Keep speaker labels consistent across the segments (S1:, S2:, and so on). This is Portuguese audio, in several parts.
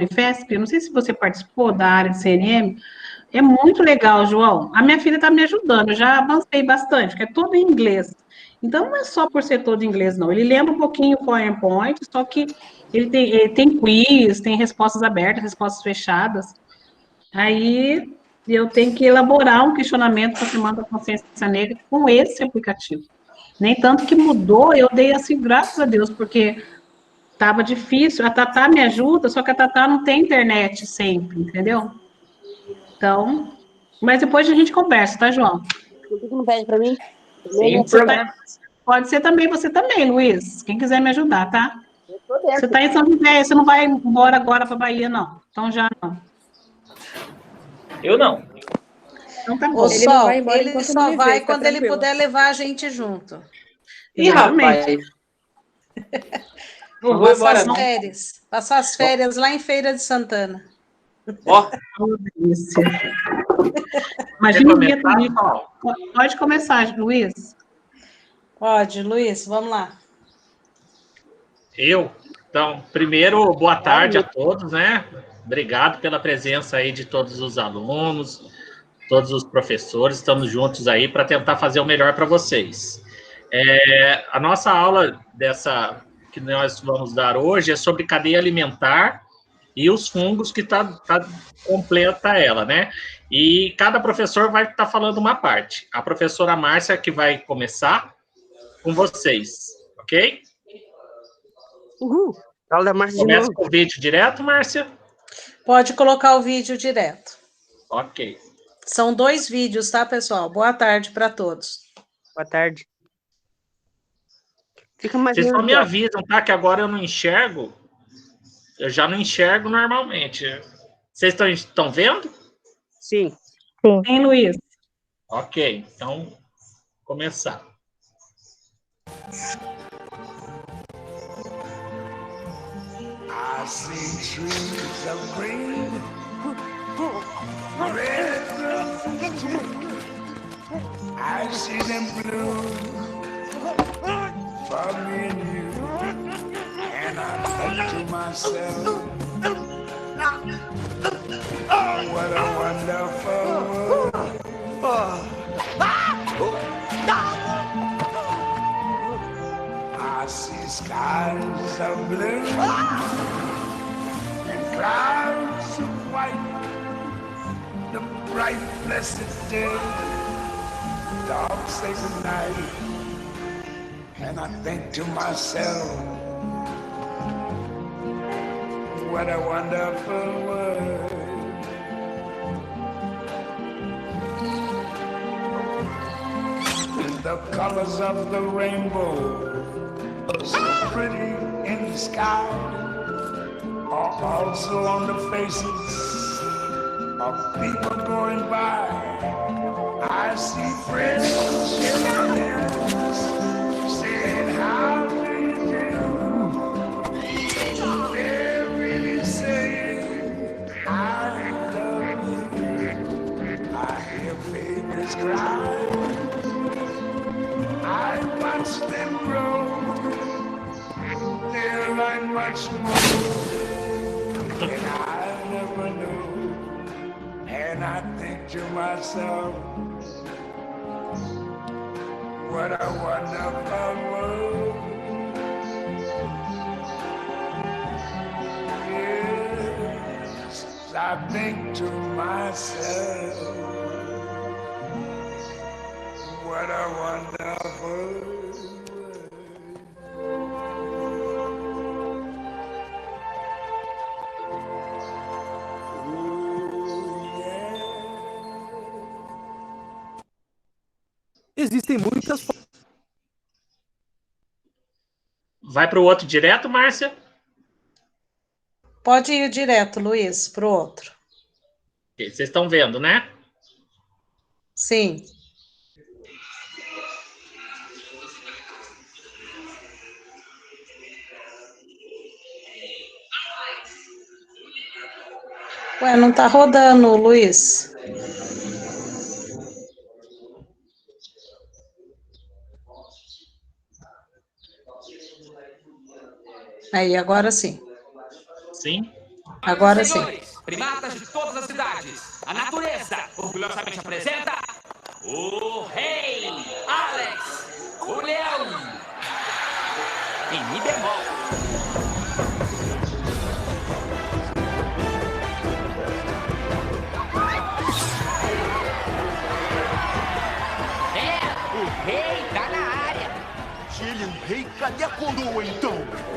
S1: Unifesp, eu não sei se você participou da área de CNM, é muito legal, João. A minha filha está me ajudando, eu já avancei bastante, porque é tudo em inglês. Então, não é só por ser todo em inglês, não. Ele lembra um pouquinho o PowerPoint, só que ele tem quiz, tem respostas abertas, respostas fechadas. Aí, eu tenho que elaborar um questionamento para a Semana da Consciência Negra com esse aplicativo. Nem tanto que mudou, eu dei assim, graças a Deus, porque estava difícil. A Tatá me ajuda, só que a Tatá não tem internet sempre, entendeu? Então, mas depois a gente conversa, tá, João?
S2: Por que não pede para mim?
S3: Sem problema.
S1: Pode ser também, você também, Luiz. Quem quiser me ajudar, tá?
S2: Eu tô dentro.
S1: Você está em São José, você não vai embora agora para Bahia, não. Então já não.
S3: Eu não.
S1: Então tá bom.
S4: Ô,
S5: Ele não
S4: Sol,
S5: vai embora
S4: ele
S5: enquanto
S4: só
S5: não me
S4: vai
S5: ver, fica
S4: quando ele
S5: tranquilo.
S4: puder levar a gente junto.
S3: Ih,
S1: Exatamente.
S3: rapaz. Não vou embora, não.
S4: Passar as férias lá em Feira de Santana.
S3: Ó,
S1: Delícia.
S3: quer
S1: Imagina o dia
S3: começar,
S1: do
S3: Sol?
S1: Pode começar, Luiz.
S4: Pode, Luiz, vamos lá.
S3: Então, primeiro, boa tarde a todos, né? Obrigado pela presença aí de todos os alunos, todos os professores. Estamos juntos aí para tentar fazer o melhor para vocês. A nossa aula que nós vamos dar hoje é sobre cadeia alimentar e os fungos que completa ela, né? E cada professor vai estar falando uma parte. A professora Márcia que vai começar com vocês, ok?
S2: Uhul. Aula da Márcia de
S3: Começa
S2: novo.
S3: com o vídeo direto, Márcia?
S4: Pode colocar o vídeo direto.
S3: Ok.
S4: São 2 vídeos, tá, pessoal? Boa tarde para todos.
S2: Boa tarde. Fica mais
S3: Vocês só
S2: longe
S3: me
S2: aqui, ó.
S3: avisam, tá? Que agora eu não enxergo. Eu já não enxergo normalmente. Vocês estão vendo?
S2: Sim.
S1: Hein, Luiz?
S3: Ok, então, começar.
S6: I see trees of green, red roses too. I see them blue for me and you. And I think to myself, what a wonderful world. I see skies of blue and clouds of white, the bright blessed day, dark sacred night, and I think to myself, what a wonderful world. The colors of the rainbow, so pretty in the sky, are also on the faces of people going by. I see friends shaking hands, saying how do you do. They're really saying I love you. I hear babies cry, I watch them grow. They're like much more than I never knew. And I think to myself, what a wonderful world. Yes, I think to myself, what a wonderful world.
S7: Existem muitas formas.
S3: Vai para o outro direto, Márcia?
S4: Pode ir direto, Luiz, para o outro.
S3: Ok, vocês estão vendo, né?
S4: Sim. Ué, não tá rodando, Luiz. Aí, agora sim.
S3: Sim?
S4: Agora sim.
S5: Senhores, primatas de todas as cidades, a natureza orgulhosamente apresenta o rei Alex, o leão, em mi bemol. O rei tá na área.
S8: Se ele é um rei, cadê a coroa então?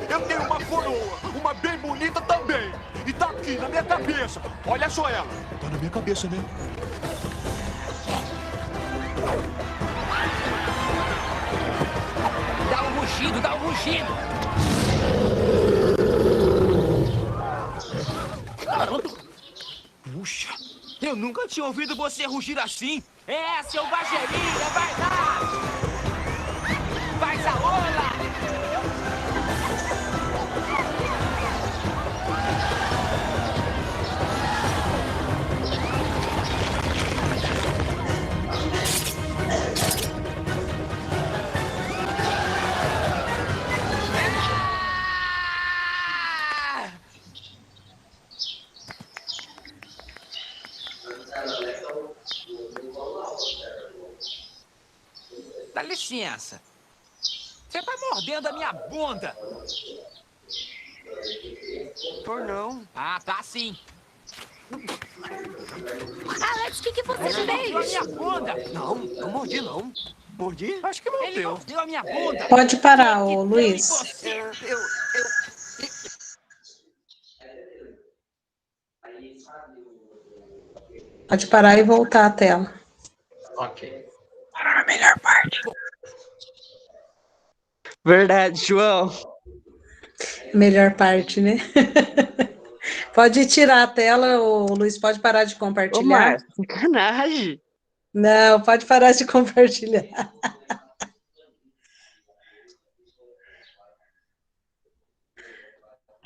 S8: Eu tenho uma coroa, uma bem bonita também. E tá aqui na minha cabeça. Olha só ela. Tá na minha cabeça, né?
S5: Dá um rugido, dá um rugido.
S8: Puxa, eu nunca tinha ouvido você rugir assim.
S5: É, seu Bageria, vai lá! Faz a ola! Dá licença. Você tá mordendo a minha bunda.
S8: Tô não.
S5: Ah, tá sim.
S9: Alex, o que você
S5: Ele mordeu a
S9: fez?
S5: minha bunda.
S8: Não mordi não. Mordi?
S5: Acho que mordeu. Ele mordeu a minha bunda.
S4: Pode parar, ô Luiz. Pode parar e voltar a tela.
S3: Ok.
S2: A melhor parte. Verdade, João.
S4: Melhor parte, né? Pode tirar a tela, ô Luiz, pode parar de
S2: Ô,
S4: compartilhar.
S2: Márcio, sacanagem.
S4: Não, pode parar de compartilhar.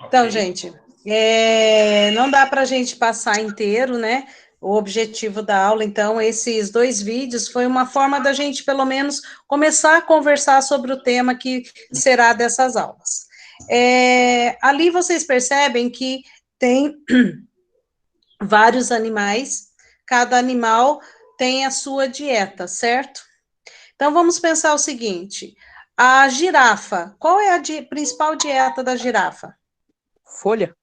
S4: Então,
S3: Ok.
S4: gente, não dá para a gente passar inteiro, né? O objetivo da aula, então, esses 2 vídeos foi uma forma da gente, pelo menos, começar a conversar sobre o tema que será dessas aulas. Ali vocês percebem que tem vários animais, cada animal tem a sua dieta, certo? Então, vamos pensar o seguinte, a girafa, qual é a principal dieta da girafa?
S2: Folha.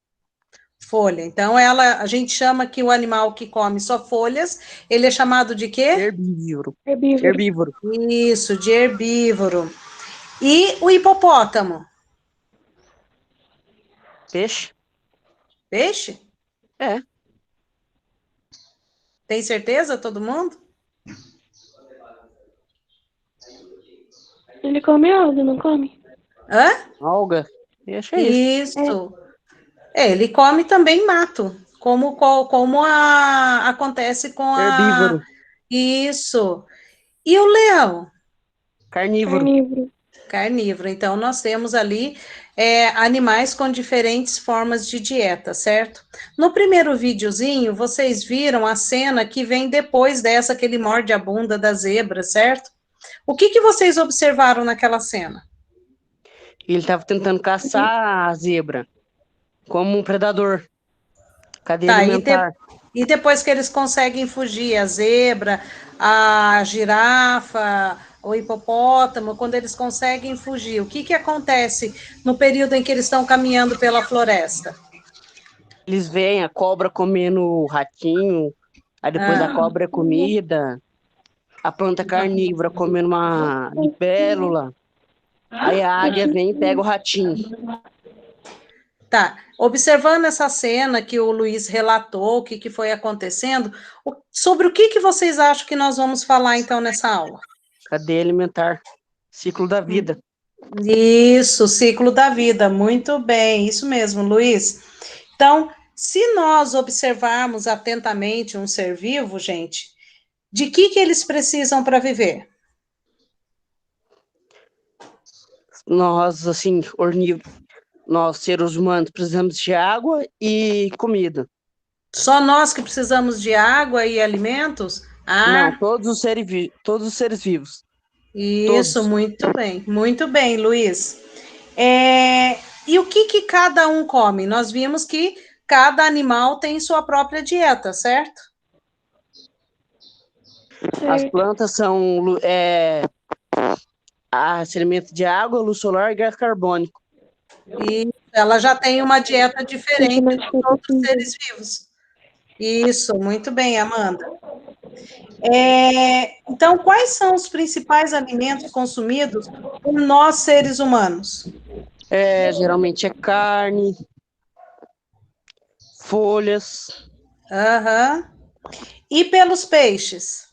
S4: Folha. Então, a gente chama que o animal que come só folhas, ele é chamado de quê?
S2: Herbívoro. Herbívoro.
S4: Isso, de herbívoro. E o hipopótamo?
S2: Peixe.
S4: Peixe?
S2: É.
S4: Tem certeza, todo mundo?
S9: Ele come algo, não come?
S4: Hã?
S2: Alga. Peixe é isso.
S4: Isso. Ele come também mato, como acontece com a...
S2: Herbívoro.
S4: Isso. E o leão?
S2: Carnívoro.
S4: Carnívoro. Então, nós temos ali animais com diferentes formas de dieta, certo? No primeiro videozinho, vocês viram a cena que vem depois dessa, que ele morde a bunda da zebra, certo? O que vocês observaram naquela cena?
S2: Ele estava tentando caçar a zebra como um predador. Cadeia alimentar.
S4: E depois que eles conseguem fugir, a zebra, a girafa, o hipopótamo, quando eles conseguem fugir, o que acontece no período em que eles estão caminhando pela floresta?
S2: Eles veem a cobra comendo o ratinho, aí depois a cobra é comida, a planta carnívora comendo uma libélula, aí a águia vem e pega o ratinho.
S4: Tá, observando essa cena que o Luiz relatou, o que foi acontecendo, sobre o que vocês acham que nós vamos falar, então, nessa aula?
S2: Cadeia alimentar, ciclo da vida.
S4: Isso, ciclo da vida, muito bem, isso mesmo, Luiz. Então, se nós observarmos atentamente um ser vivo, gente, de que eles precisam para viver?
S2: Nós, assim, nós, seres humanos, precisamos de água e comida.
S4: Só nós que precisamos de água e alimentos?
S2: Não, todos os seres vivos.
S4: Isso,
S2: todos.
S4: Muito bem, Luiz. E o que cada um come? Nós vimos que cada animal tem sua própria dieta, certo?
S2: As plantas são se alimenta de água, luz solar e gás carbônico.
S4: E ela já tem uma dieta diferente dos outros seres vivos. Isso, muito bem, Amanda. Então, quais são os principais alimentos consumidos por nós, seres humanos?
S2: Geralmente é carne, folhas.
S4: Aham. E pelos peixes?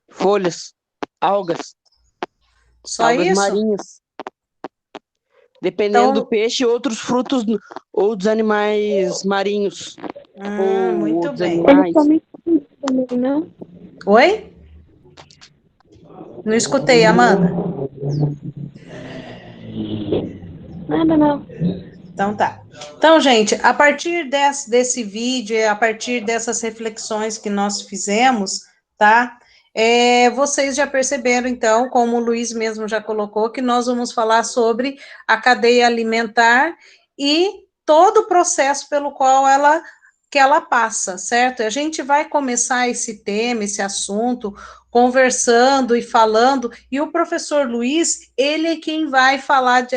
S2: Folhas, algas.
S4: Só
S2: algas
S4: isso?
S2: marinhas. Dependendo
S4: Então-
S2: do peixe, outros frutos ou dos animais marinhos. ou
S4: muito
S2: outros
S4: bem.
S2: animais.
S9: Também, não?
S4: Oi? Não escutei, Amanda.
S9: Nada, não.
S4: Então tá. Então, gente, a partir desse vídeo, a partir dessas reflexões que nós fizemos, tá? Vocês já perceberam, então, como o Luiz mesmo já colocou, que nós vamos falar sobre a cadeia alimentar e todo o processo pelo qual ela passa, certo? A gente vai começar esse tema, esse assunto, conversando e falando, e o professor Luiz, ele é quem vai falar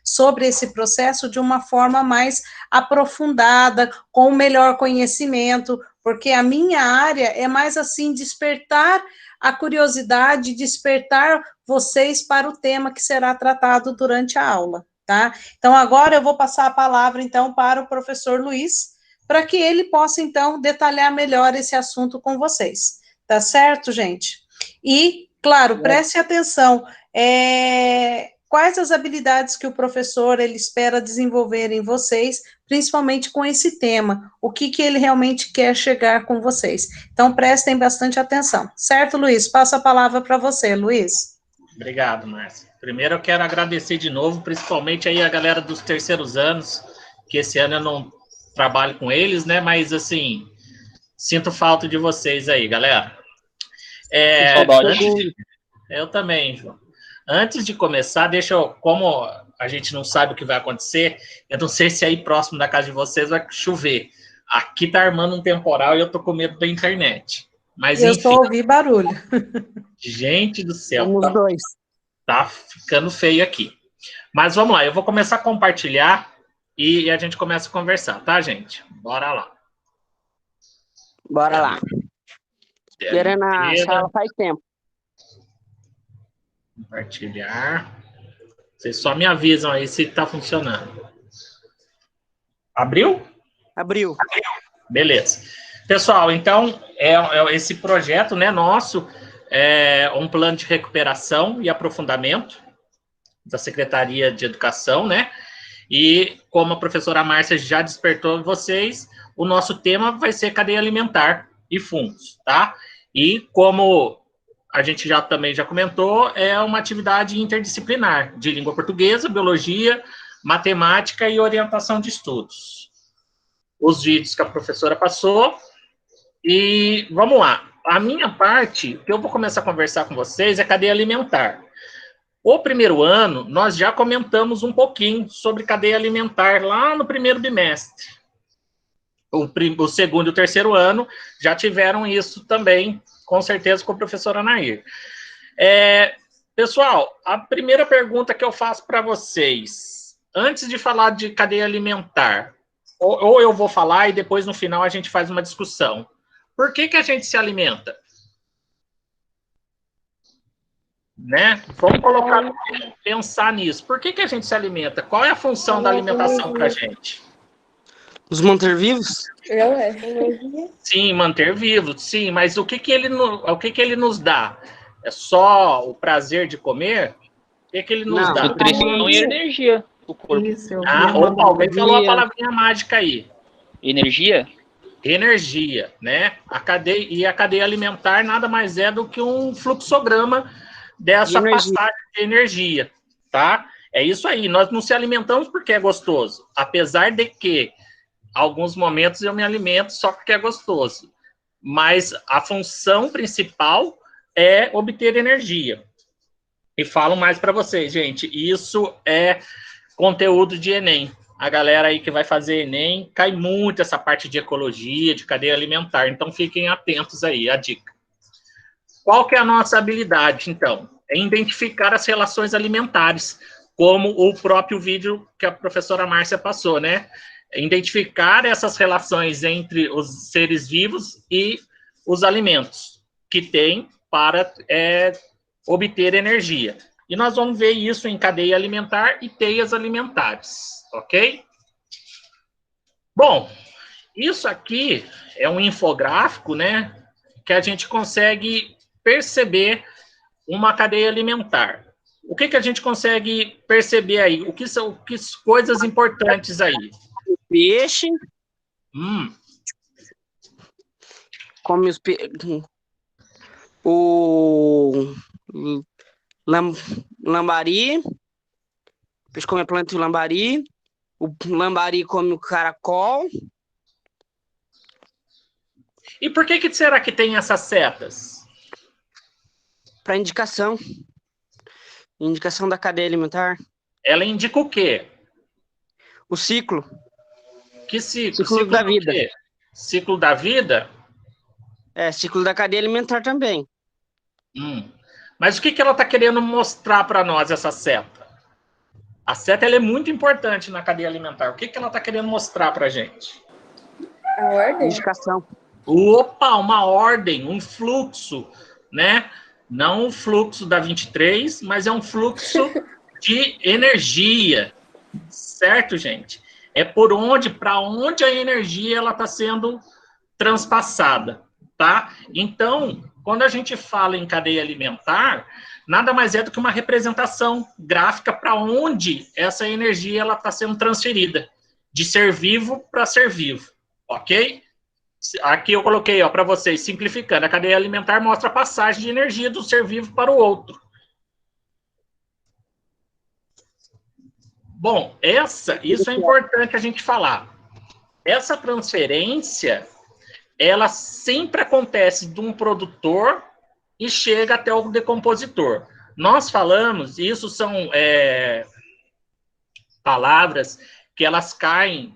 S4: sobre esse processo de uma forma mais aprofundada, com melhor conhecimento, porque a minha área é mais assim, despertar a curiosidade, despertar vocês para o tema que será tratado durante a aula, tá? Então, agora eu vou passar a palavra, então, para o professor Luiz, para que ele possa, então, detalhar melhor esse assunto com vocês. Tá certo, gente? E, claro, preste atenção, quais as habilidades que o professor, ele espera desenvolver em vocês, principalmente com esse tema, o que ele realmente quer chegar com vocês. Então, prestem bastante atenção. Certo, Luiz? Passo a palavra para você, Luiz.
S3: Obrigado, Márcia. Primeiro eu quero agradecer de novo, principalmente aí a galera dos terceiros anos, que esse ano eu não trabalho com eles, né? Mas, assim, sinto falta de vocês aí, galera. Eu também, João. Antes de começar, como a gente não sabe o que vai acontecer, eu não sei se aí próximo da casa de vocês vai chover. Aqui tá armando um temporal e eu tô com medo da internet. Mas,
S4: eu
S3: enfim.
S4: só ouvi barulho.
S3: Gente do céu.
S2: Somos dois.
S3: Tá ficando feio aqui. Mas vamos lá, eu vou começar a compartilhar e a gente começa a conversar, tá, gente? Bora lá.
S2: Bora lá. Esperando a sala faz tempo.
S3: Compartilhar. Vocês só me avisam aí se tá funcionando. Abriu?
S2: Abriu.
S3: Beleza. Pessoal, então, esse projeto, né, nosso, é um plano de recuperação e aprofundamento da Secretaria de Educação, né? E como a professora Márcia já despertou vocês, o nosso tema vai ser cadeia alimentar e fungos, tá? E como a gente também já comentou, é uma atividade interdisciplinar de língua portuguesa, biologia, matemática e orientação de estudos. Os vídeos que a professora passou. E vamos lá. A minha parte, que eu vou começar a conversar com vocês, é cadeia alimentar. O primeiro ano, nós já comentamos um pouquinho sobre cadeia alimentar lá no primeiro bimestre. O segundo e o terceiro ano já tiveram isso também, com certeza, com a professora Anair. Pessoal, a primeira pergunta que eu faço para vocês, antes de falar de cadeia alimentar, ou eu vou falar e depois no final a gente faz uma discussão. Por que a gente se alimenta? Né? Vamos pensar nisso. Por que a gente se alimenta? Qual é a função da alimentação para a gente?
S2: Nos manter vivos?
S3: Sim, manter vivos, sim, mas o que ele nos dá? É só o prazer de comer? O que ele nos dá?
S10: Nutrição e energia do corpo.
S3: Opa, alguém falou a palavrinha mágica aí.
S10: Energia?
S3: Energia, né? A cadeia alimentar nada mais é do que um fluxograma dessa passagem de energia, tá? É isso aí, nós não se alimentamos porque é gostoso, apesar de que alguns momentos eu me alimento só porque é gostoso, mas a função principal é obter energia. E falo mais para vocês, gente, isso é conteúdo de Enem. a galera aí que vai fazer Enem, cai muito essa parte de ecologia, de cadeia alimentar. Então, fiquem atentos aí, a dica. Qual que é a nossa habilidade, então? É identificar as relações alimentares, como o próprio vídeo que a professora Márcia passou, né? Identificar essas relações entre os seres vivos e os alimentos que tem para obter energia. E nós vamos ver isso em cadeia alimentar e teias alimentares, ok? Bom, isso aqui é um infográfico, né? Que a gente consegue perceber uma cadeia alimentar. O que a gente consegue perceber aí? O que são coisas importantes aí?
S2: Peixe. Come os o lambari. O peixe come a planta do lambari. O lambari come o caracol.
S3: E por que será que tem essas setas?
S2: Para indicação. Indicação da cadeia alimentar.
S3: Ela indica o quê?
S2: O ciclo.
S3: Que ciclo?
S2: Ciclo da vida.
S3: Quê? Ciclo da vida?
S2: Ciclo da cadeia alimentar também.
S3: Mas o que ela está querendo mostrar para nós, essa seta? A seta ela é muito importante na cadeia alimentar. O que ela está querendo mostrar para a gente?
S9: A ordem?
S2: Indicação.
S3: Opa, uma ordem, um fluxo, né? Não um fluxo da 23, mas é um fluxo de energia, certo, gente? É para onde a energia ela está sendo transpassada, tá? Então, quando a gente fala em cadeia alimentar, nada mais é do que uma representação gráfica para onde essa energia ela está sendo transferida, de ser vivo para ser vivo, ok? Aqui eu coloquei para vocês, simplificando, a cadeia alimentar mostra a passagem de energia do ser vivo para o outro. Bom, isso é importante a gente falar. Essa transferência, ela sempre acontece de um produtor e chega até o decompositor. Nós falamos, isso são palavras que elas caem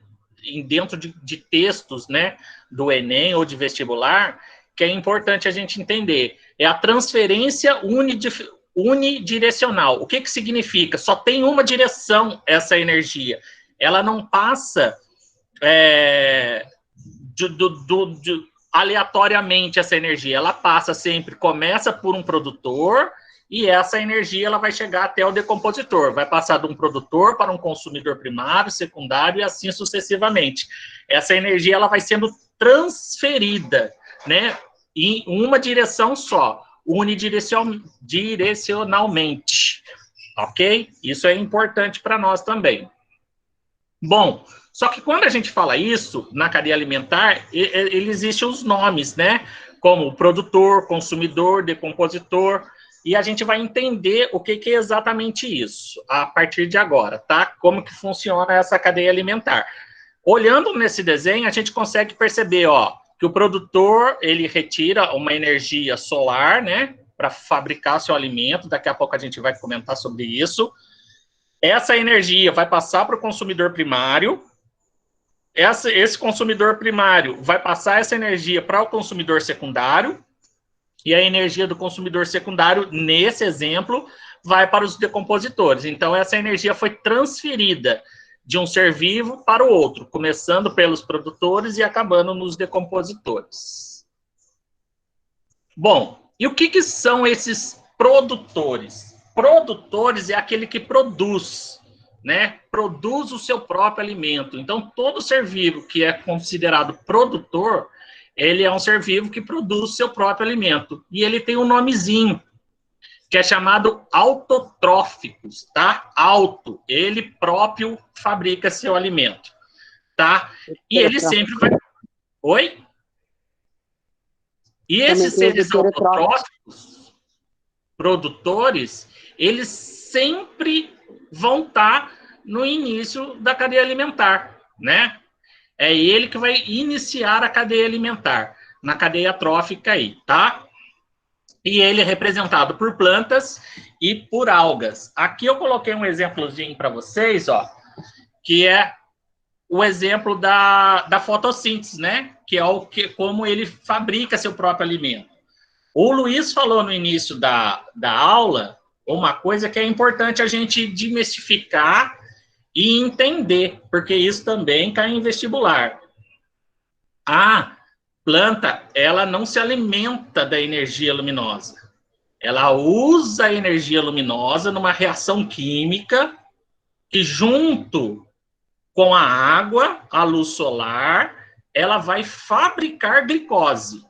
S3: dentro de textos, né, do Enem ou de vestibular, que é importante a gente entender. É a transferência unidirecional. O que significa? Só tem uma direção essa energia. Ela não passa aleatoriamente essa energia. Ela passa sempre, começa por um produtor e essa energia ela vai chegar até o decompositor. Vai passar de um produtor para um consumidor primário, secundário e assim sucessivamente. Essa energia ela vai sendo transferida, né, em uma direção só, unidirecionalmente, ok? Isso é importante para nós também. Bom, só que quando a gente fala isso, na cadeia alimentar, existem os nomes, né, como produtor, consumidor, decompositor, e a gente vai entender o que é exatamente isso, a partir de agora, tá? Como que funciona essa cadeia alimentar. Olhando nesse desenho, a gente consegue perceber, que o produtor, ele retira uma energia solar, né, para fabricar seu alimento. Daqui a pouco a gente vai comentar sobre isso. Essa energia vai passar para o consumidor primário. Esse consumidor primário vai passar essa energia para o consumidor secundário. E a energia do consumidor secundário, nesse exemplo, vai para os decompositores. Então, essa energia foi transferida de um ser vivo para o outro, começando pelos produtores e acabando nos decompositores. Bom, e o que são esses produtores? Produtores é aquele que produz, né? Produz o seu próprio alimento. Então, todo ser vivo que é considerado produtor, ele é um ser vivo que produz o seu próprio alimento. E ele tem um nomezinho, que é chamado autotróficos, tá? Ele próprio fabrica seu alimento, tá? E ele sempre vai... Oi? E esses seres autotróficos, produtores, eles sempre vão estar no início da cadeia alimentar, né? É ele que vai iniciar a cadeia alimentar, na cadeia trófica aí, tá? E ele é representado por plantas e por algas. Aqui eu coloquei um exemplozinho para vocês, que é o exemplo da fotossíntese, né? Que é como ele fabrica seu próprio alimento. O Luiz falou no início da aula uma coisa que é importante a gente desmistificar e entender, porque isso também cai em vestibular. A planta, ela não se alimenta da energia luminosa. Ela usa a energia luminosa numa reação química que, junto com a água, a luz solar, ela vai fabricar glicose.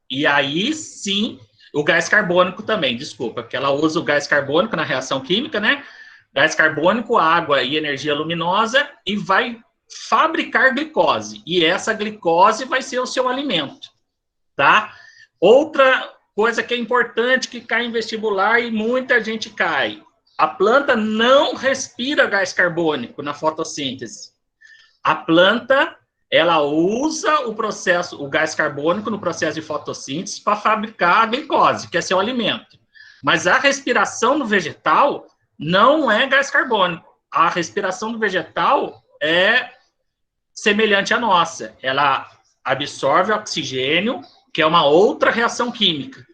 S3: E aí, sim, o gás carbônico também, desculpa, porque ela usa o gás carbônico na reação química, né? Gás carbônico, água e energia luminosa, e vai fabricar glicose. E essa glicose vai ser o seu alimento, tá? Outra coisa que é importante, que cai em vestibular e muita gente cai. A planta não respira gás carbônico na fotossíntese. A planta, ela usa o gás carbônico no processo de fotossíntese para fabricar a glicose, que é seu alimento. Mas a respiração do vegetal não é gás carbônico. A respiração do vegetal é semelhante à nossa. Ela absorve oxigênio, que é uma outra reação química,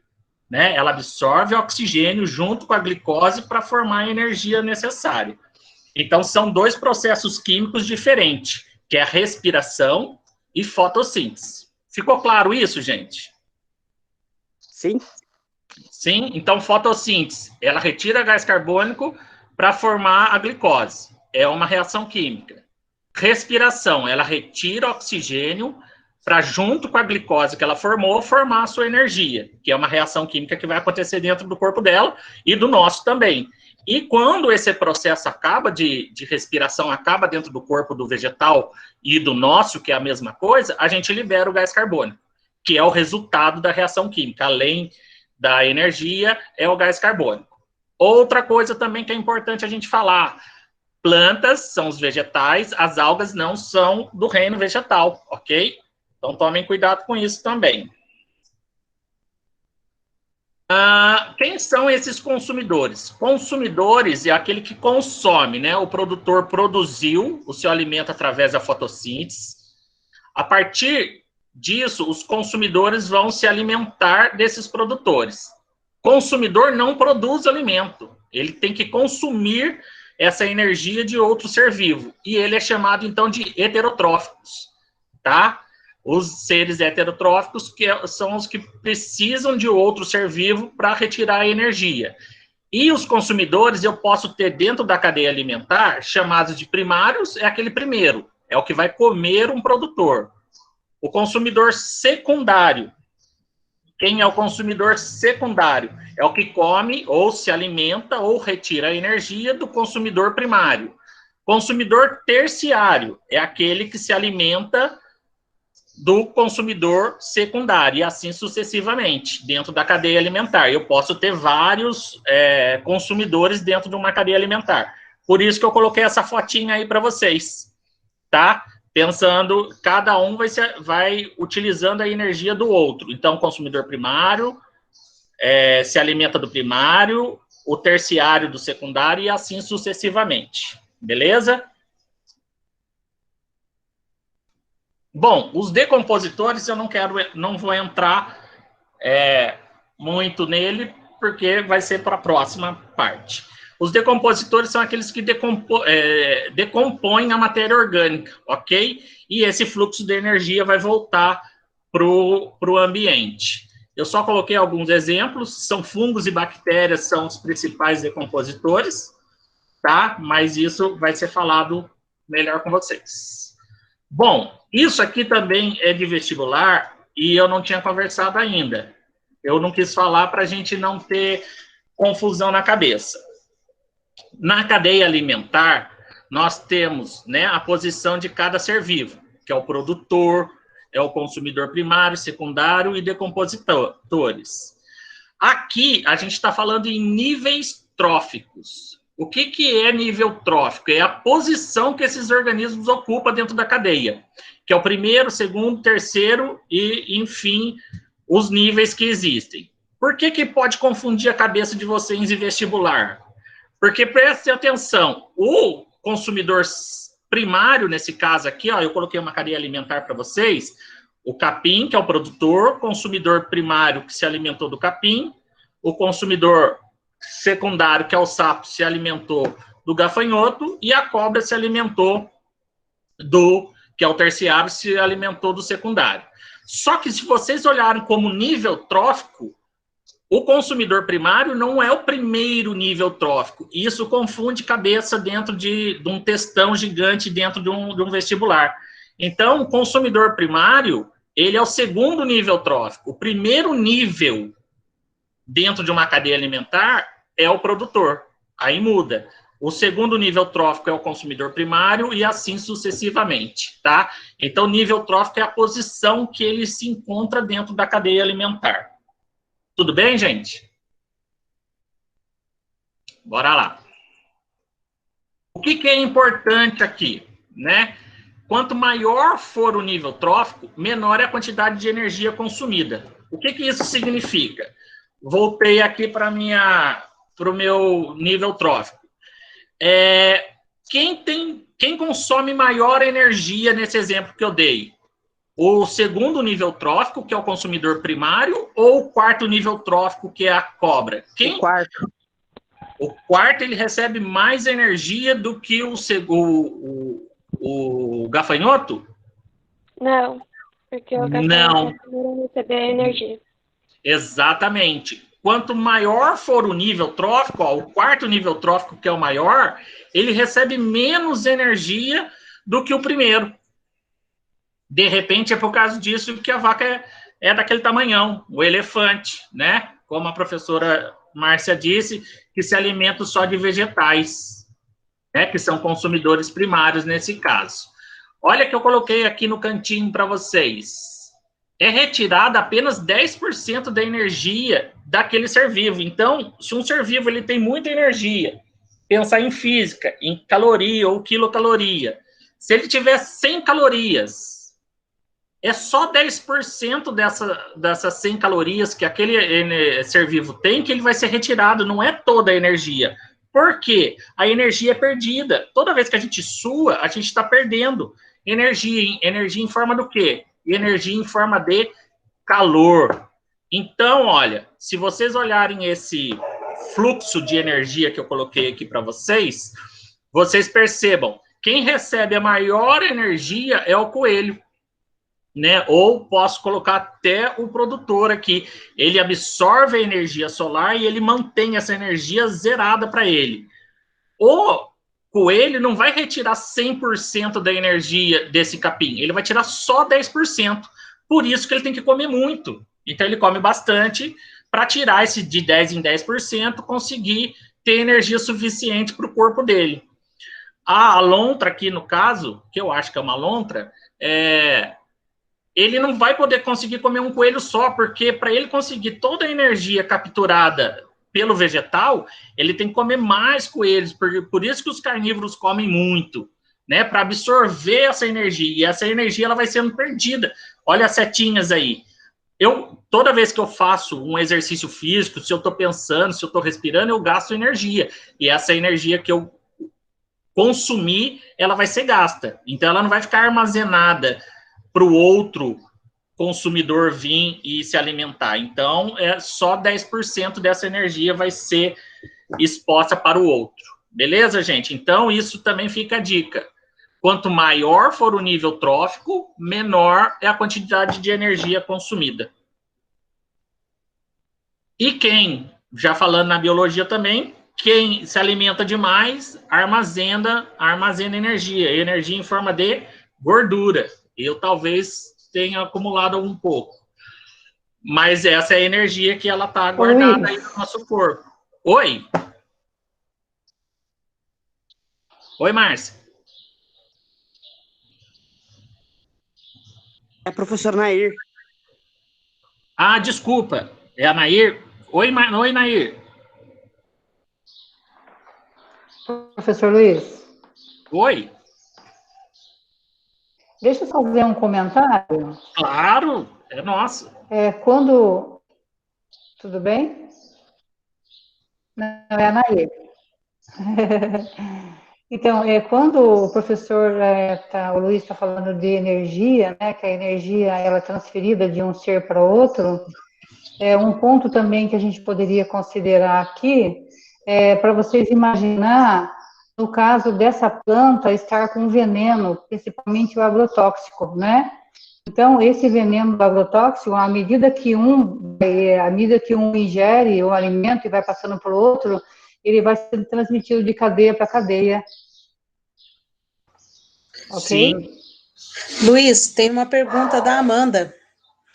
S3: né? Ela absorve oxigênio junto com a glicose para formar a energia necessária. Então, são dois processos químicos diferentes, que é a respiração e fotossíntese. Ficou claro isso, gente?
S2: Sim.
S3: Sim? Então, fotossíntese, ela retira gás carbônico para formar a glicose. É uma reação química. Respiração, ela retira oxigênio para, junto com a glicose que ela formou, formar a sua energia, que é uma reação química que vai acontecer dentro do corpo dela e do nosso também. E quando esse processo acaba de respiração, acaba dentro do corpo do vegetal e do nosso, que é a mesma coisa, a gente libera o gás carbônico, que é o resultado da reação química. Além da energia, é o gás carbônico. Outra coisa também que é importante a gente falar, plantas são os vegetais, as algas não são do reino vegetal, ok? Então tomem cuidado com isso também. Quem são esses consumidores? Consumidores é aquele que consome, né? O produtor produziu o seu alimento através da fotossíntese. A partir disso, os consumidores vão se alimentar desses produtores. Consumidor não produz alimento. Ele tem que consumir essa energia de outro ser vivo. E ele é chamado, então, de heterotróficos, tá? Os seres heterotróficos, que são os que precisam de outro ser vivo para retirar a energia. E os consumidores, eu posso ter dentro da cadeia alimentar, chamados de primários, é aquele primeiro, é o que vai comer um produtor. O consumidor secundário. Quem é o consumidor secundário? É o que come, ou se alimenta, ou retira a energia do consumidor primário. Consumidor terciário é aquele que se alimenta do consumidor secundário, e assim sucessivamente, dentro da cadeia alimentar. Eu posso ter vários consumidores dentro de uma cadeia alimentar. Por isso que eu coloquei essa fotinha aí para vocês, tá? Pensando, cada um vai utilizando a energia do outro. Então, o consumidor primário se alimenta do primário, o terciário do secundário, e assim sucessivamente. Beleza? Bom, os decompositores eu não vou entrar muito nele, porque vai ser para a próxima parte. Os decompositores são aqueles que decompõem a matéria orgânica, ok? E esse fluxo de energia vai voltar para o ambiente. Eu só coloquei alguns exemplos, são fungos e bactérias, são os principais decompositores, tá? Mas isso vai ser falado melhor com vocês. Bom, isso aqui também é de vestibular e eu não tinha conversado ainda. Eu não quis falar para a gente não ter confusão na cabeça. Na cadeia alimentar, nós temos, né, a posição de cada ser vivo, que é o produtor, é o consumidor primário, secundário e decompositores. Aqui, a gente está falando em níveis tróficos. O que é nível trófico? É a posição que esses organismos ocupam dentro da cadeia, que é o primeiro, segundo, terceiro e, enfim, os níveis que existem. Por que pode confundir a cabeça de vocês em vestibular? Porque, prestem atenção, o consumidor primário, nesse caso aqui, ó, eu coloquei uma cadeia alimentar para vocês, o capim, que é o produtor, consumidor primário, que se alimentou do capim, o consumidor secundário, que é o sapo, se alimentou do gafanhoto, e a cobra se alimentou que é o terciário, se alimentou do secundário. Só que se vocês olharem como nível trófico, o consumidor primário não é o primeiro nível trófico. Isso confunde cabeça dentro de um textão gigante dentro de um vestibular. Então, o consumidor primário, ele é o segundo nível trófico. O primeiro nível dentro de uma cadeia alimentar é o produtor. Aí muda. O segundo nível trófico é o consumidor primário e assim sucessivamente, tá? Então, nível trófico é a posição que ele se encontra dentro da cadeia alimentar. Tudo bem, gente? Bora lá. O que é importante aqui, né? Quanto maior for o nível trófico, menor é a quantidade de energia consumida. O que isso significa? Voltei aqui para o meu nível trófico. Quem consome maior energia nesse exemplo que eu dei? O segundo nível trófico, que é o consumidor primário, ou o quarto nível trófico, que é a cobra?
S2: O quarto.
S3: O quarto, ele recebe mais energia do que o gafanhoto?
S11: Não, porque o gafanhoto não recebe energia.
S3: Exatamente. Quanto maior for o nível trófico, ó, o quarto nível trófico, que é o maior, ele recebe menos energia do que o primeiro. De repente, é por causa disso que a vaca é daquele tamanhão, o elefante, né? Como a professora Márcia disse, que se alimenta só de vegetais, né? Que são consumidores primários nesse caso. Olha que eu coloquei aqui no cantinho para vocês. É retirada apenas 10% da energia daquele ser vivo. Então, se um ser vivo ele tem muita energia, pensar em física, em caloria ou quilocaloria, se ele tiver 100 calorias, é só 10% dessas 100 calorias que aquele ser vivo tem que ele vai ser retirado, não é toda a energia. Por quê? A energia é perdida. Toda vez que a gente sua, a gente está perdendo energia. Energia em forma do quê? Energia em forma de calor. Então, olha, se vocês olharem esse fluxo de energia que eu coloquei aqui para vocês, vocês percebam, quem recebe a maior energia é o coelho. Né? Ou posso colocar até o produtor aqui. Ele absorve a energia solar e ele mantém essa energia zerada para ele. O coelho não vai retirar 100% da energia desse capim, ele vai tirar só 10%. Por isso que ele tem que comer muito. Então ele come bastante para tirar esse de 10 em 10%, conseguir ter energia suficiente para o corpo dele. A lontra aqui, no caso, que eu acho que é uma lontra, ele não vai poder conseguir comer um coelho só, porque para ele conseguir toda a energia capturada pelo vegetal, ele tem que comer mais coelhos, por isso que os carnívoros comem muito, né, para absorver essa energia, e essa energia ela vai sendo perdida. Olha as setinhas aí. Toda vez que eu faço um exercício físico, se eu estou pensando, se eu estou respirando, eu gasto energia, e essa energia que eu consumir, ela vai ser gasta, então ela não vai ficar armazenada para o outro consumidor vir e se alimentar. Então, só 10% dessa energia vai ser exposta para o outro. Beleza, gente? Então, isso também fica a dica. Quanto maior for o nível trófico, menor é a quantidade de energia consumida. E já falando na biologia também, quem se alimenta demais, armazena energia. Energia em forma de gordura. Eu talvez tenha acumulado um pouco. Mas essa é a energia que ela está guardada aí no nosso corpo. Oi? Oi, Márcia.
S2: É a professora Nair.
S3: Ah, desculpa. É a Nair? Oi, Nair.
S12: Professor Luiz.
S3: Oi.
S12: Deixa eu fazer um comentário.
S3: Claro, é nosso.
S12: Tudo bem? Não, é a Nair. Então, quando o professor, o Luiz está falando de energia, né, que a energia ela é transferida de um ser para outro, um ponto também que a gente poderia considerar aqui para vocês imaginar, no caso dessa planta estar com veneno, principalmente o agrotóxico, né? Então, esse veneno do agrotóxico, à medida que um ingere o alimento e vai passando para o outro, ele vai sendo transmitido de cadeia para cadeia. Ok?
S3: Sim.
S4: Luiz, tem uma pergunta da Amanda.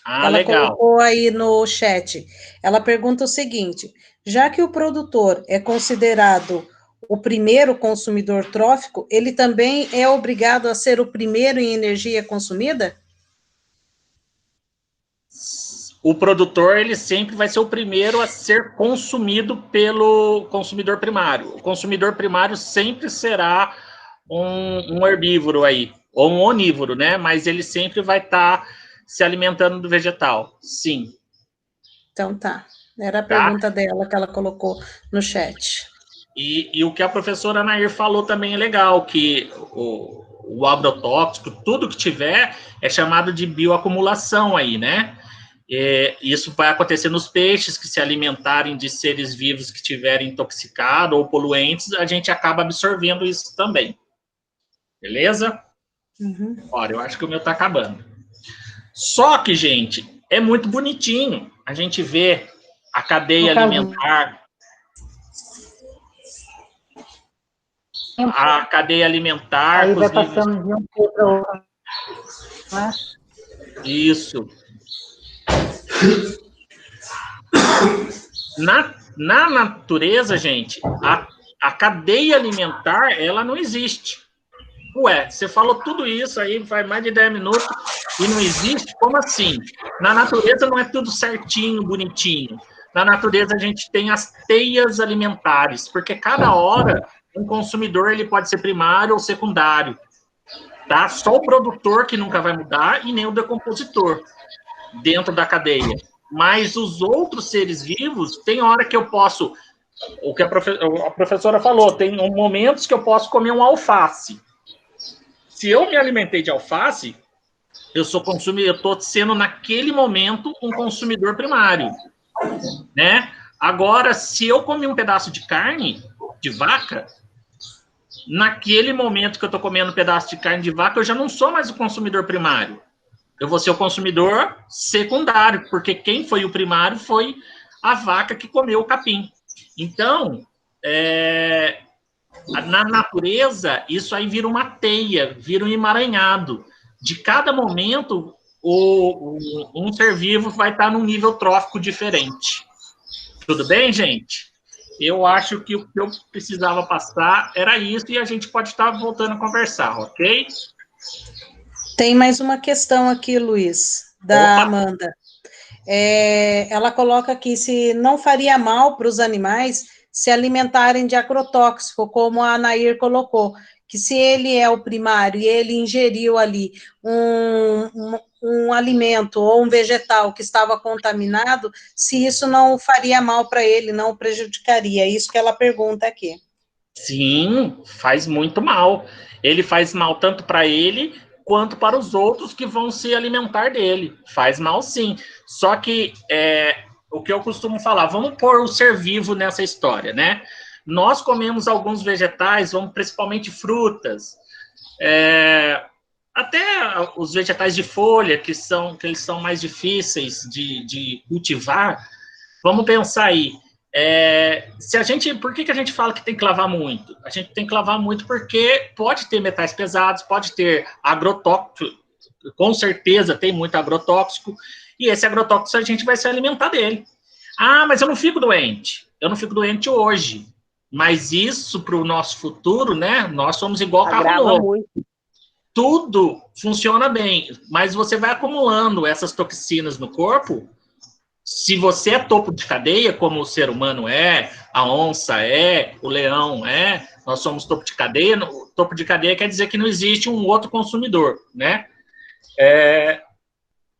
S4: Ela
S3: legal.
S4: colocou aí no chat. Ela pergunta o seguinte: já que o produtor é considerado o primeiro consumidor trófico, ele também é obrigado a ser o primeiro em energia consumida?
S3: O produtor, ele sempre vai ser o primeiro a ser consumido pelo consumidor primário. O consumidor primário sempre será um herbívoro aí, ou um onívoro, né? Mas ele sempre vai estar se alimentando do vegetal, sim.
S4: Então tá. Era a pergunta dela que ela colocou no chat.
S3: E o que a professora Nair falou também é legal, que o agrotóxico, tudo que tiver, é chamado de bioacumulação aí, né? Isso vai acontecer nos peixes que se alimentarem de seres vivos que estiverem intoxicados ou poluentes, a gente acaba absorvendo isso também. Beleza?
S4: Uhum.
S3: Olha, eu acho que o meu tá acabando. Só que, gente, é muito bonitinho a gente ver a cadeia alimentar. A cadeia alimentar.
S12: Aí vai passando de um para o outro. Né?
S3: Isso. Na natureza, gente, a cadeia alimentar, ela não existe. Ué, você falou tudo isso aí, faz mais de 10 minutos, e não existe? Como assim? Na natureza não é tudo certinho, bonitinho. Na natureza a gente tem as teias alimentares, porque cada hora um consumidor ele pode ser primário ou secundário. Tá? Só o produtor que nunca vai mudar e nem o decompositor dentro da cadeia. Mas os outros seres vivos, tem hora que eu posso... O que a professora falou, tem momentos que eu posso comer um alface. Se eu me alimentei de alface, eu estou sendo naquele momento um consumidor primário, né? Agora, se eu comi um pedaço de carne de vaca, naquele momento que eu estou comendo um pedaço de carne de vaca, eu já não sou mais o consumidor primário. Eu vou ser o consumidor secundário, porque quem foi o primário foi a vaca que comeu o capim. Então, na natureza, isso aí vira uma teia, vira um emaranhado. De cada momento, um ser vivo vai estar num nível trófico diferente. Tudo bem, gente? Eu acho que o que eu precisava passar era isso, e a gente pode estar voltando a conversar, ok?
S4: Tem mais uma questão aqui, Luiz, da Amanda. Ela coloca aqui se não faria mal para os animais se alimentarem de agrotóxico, como a Nair colocou, que se ele é o primário e ele ingeriu ali um alimento ou um vegetal que estava contaminado, se isso não faria mal para ele, não prejudicaria. É isso que ela pergunta aqui.
S3: Sim, faz muito mal. Ele faz mal tanto para ele quanto para os outros que vão se alimentar dele. Faz mal, sim. Só que o que eu costumo falar, vamos pôr o ser vivo nessa história, né? Nós comemos alguns vegetais, principalmente frutas, até os vegetais de folha, que eles são mais difíceis de cultivar. Vamos pensar aí. Por que a gente fala que tem que lavar muito? A gente tem que lavar muito porque pode ter metais pesados, pode ter agrotóxico, com certeza tem muito agrotóxico, e esse agrotóxico a gente vai se alimentar dele. Ah, mas eu não fico doente. Eu não fico doente hoje. Mas isso para o nosso futuro, né? Nós somos igual carro novo. Muito. Tudo funciona bem, mas você vai acumulando essas toxinas no corpo. Se você é topo de cadeia, como o ser humano a onça o leão nós somos topo de cadeia. Topo de cadeia quer dizer que não existe um outro consumidor, né?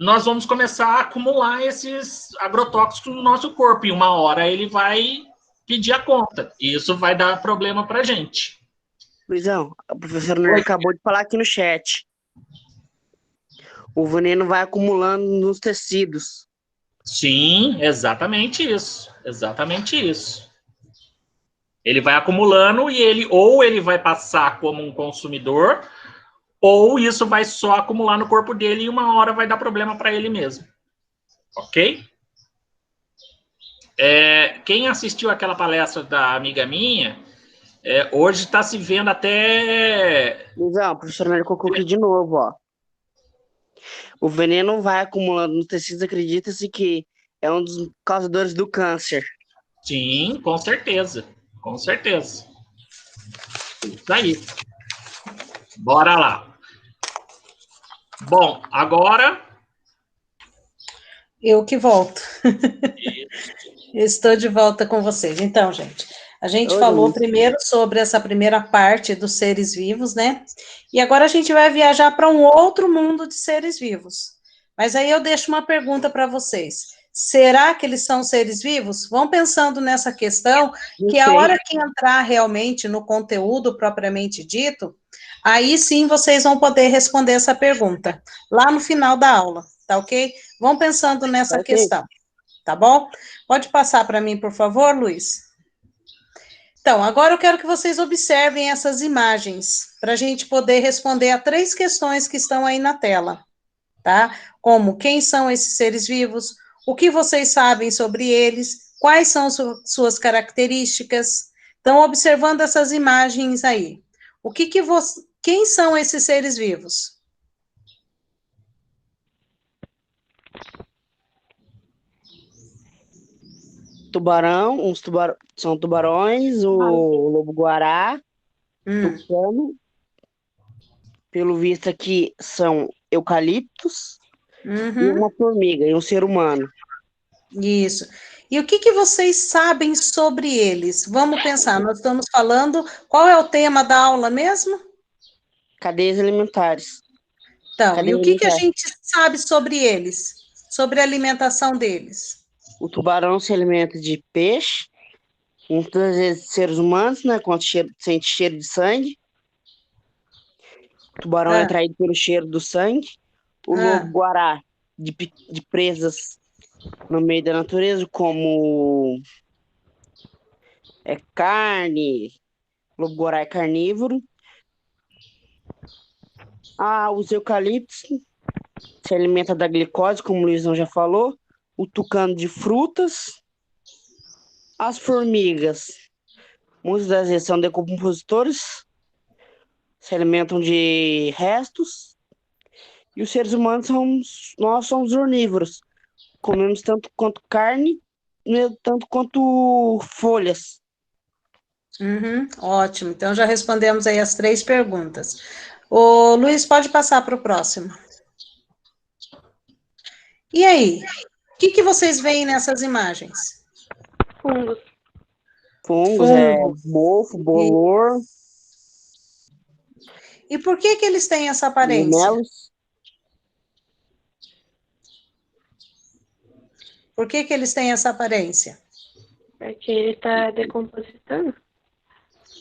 S3: Nós vamos começar a acumular esses agrotóxicos no nosso corpo, e uma hora ele vai pedir a conta, e isso vai dar problema para a gente.
S2: Luizão, a professora Nerd acabou de falar aqui no chat. O veneno vai acumulando nos tecidos.
S3: Sim, exatamente isso. Exatamente isso. Ele vai acumulando e ele vai passar como um consumidor, ou isso vai só acumular no corpo dele e uma hora vai dar problema para ele mesmo. Ok? Quem assistiu aquela palestra da amiga minha, hoje está se vendo até...
S2: Luizão, a professora Nerd colocou aqui de novo, ó. O veneno vai acumulando nos tecidos, acredita-se que é um dos causadores do câncer.
S3: Sim, com certeza. Com certeza. Isso aí. Bora lá. Bom, agora...
S4: Eu que volto. Estou de volta com vocês. Então, gente, a gente falou primeiro sobre essa primeira parte dos seres vivos, né? E agora a gente vai viajar para um outro mundo de seres vivos. Mas aí eu deixo uma pergunta para vocês. Será que eles são seres vivos? Vão pensando nessa questão, que a hora que entrar realmente no conteúdo propriamente dito, aí sim vocês vão poder responder essa pergunta, lá no final da aula, tá ok? Vão pensando nessa questão, tá bom? Pode passar para mim, por favor, Luiz? Então, agora eu quero que vocês observem essas imagens, para a gente poder responder a 3 questões que estão aí na tela, tá? Como, quem são esses seres vivos? O que vocês sabem sobre eles? Quais são suas características? Então, observando essas imagens aí, quem são esses seres vivos?
S2: Tubarão, são tubarões, o lobo-guará, tucano. Pelo visto aqui são eucaliptos e uma formiga e um ser humano.
S4: Isso. E o que vocês sabem sobre eles? Vamos pensar, nós estamos falando, qual é o tema da aula mesmo?
S2: Cadeias alimentares.
S4: Então, e o que a gente sabe sobre eles? Sobre a alimentação deles?
S2: O tubarão se alimenta de peixe, muitas vezes seres humanos, né, quando sente cheiro de sangue. O tubarão é atraído pelo cheiro do sangue. O lobo-guará de presas no meio da natureza, como carne, lobo-guará é carnívoro. Os eucaliptos se alimenta da glicose, como o Luizão já falou. O tucano de frutas. As formigas, muitas das vezes são decompositores, se alimentam de restos. E os seres humanos nós somos ornívoros. Comemos tanto quanto carne, tanto quanto folhas.
S4: Ótimo, então já respondemos aí as 3 perguntas. Ô, Luiz, pode passar para o próximo. E aí, o que vocês veem nessas imagens?
S11: Fungos.
S2: Fungos, mofo, bolor.
S4: E por que eles têm essa aparência?
S2: Cogumelos.
S4: Por que eles têm essa aparência?
S11: Porque ele está decompositando.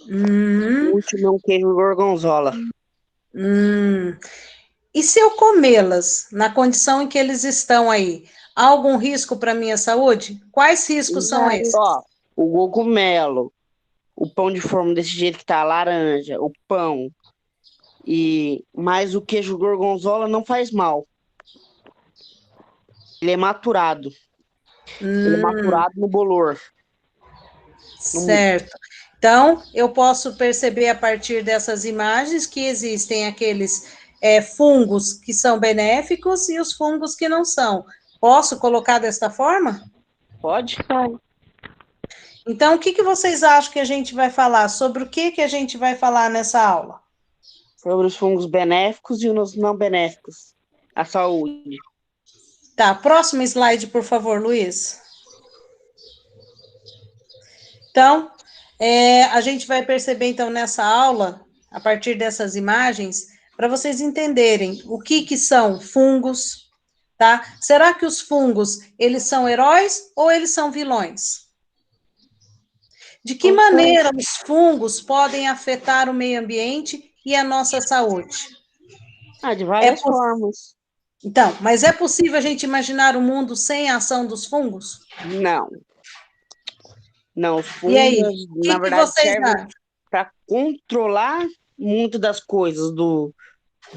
S2: O último é um queijo gorgonzola.
S4: E se eu comê-las, na condição em que eles estão aí, há algum risco para a minha saúde? Quais riscos são esses?
S2: O cogumelo, o pão de forma desse jeito que tá, a laranja, o pão, mas o queijo gorgonzola não faz mal. Ele é maturado. Ele é maturado no bolor.
S4: Certo. Então, eu posso perceber a partir dessas imagens que existem aqueles fungos que são benéficos e os fungos que não são. Posso colocar desta forma?
S2: Pode.
S4: Então, o que vocês acham que a gente vai falar? Sobre o que a gente vai falar nessa aula?
S2: Sobre os fungos benéficos e os não benéficos. A saúde.
S4: Tá, próximo slide, por favor, Luiz. Então, a gente vai perceber, então, nessa aula, a partir dessas imagens, para vocês entenderem o que são fungos, tá? Será que os fungos, eles são heróis ou eles são vilões? De que maneira os fungos podem afetar o meio ambiente e a nossa saúde?
S2: De várias formas.
S4: Então, mas é possível a gente imaginar um mundo sem a ação dos fungos?
S2: Não. Não, os
S4: E aí,
S2: fungos,
S4: o que
S2: na
S4: que
S2: verdade,
S4: vocês
S2: servem
S4: acham?
S2: para controlar muito das coisas do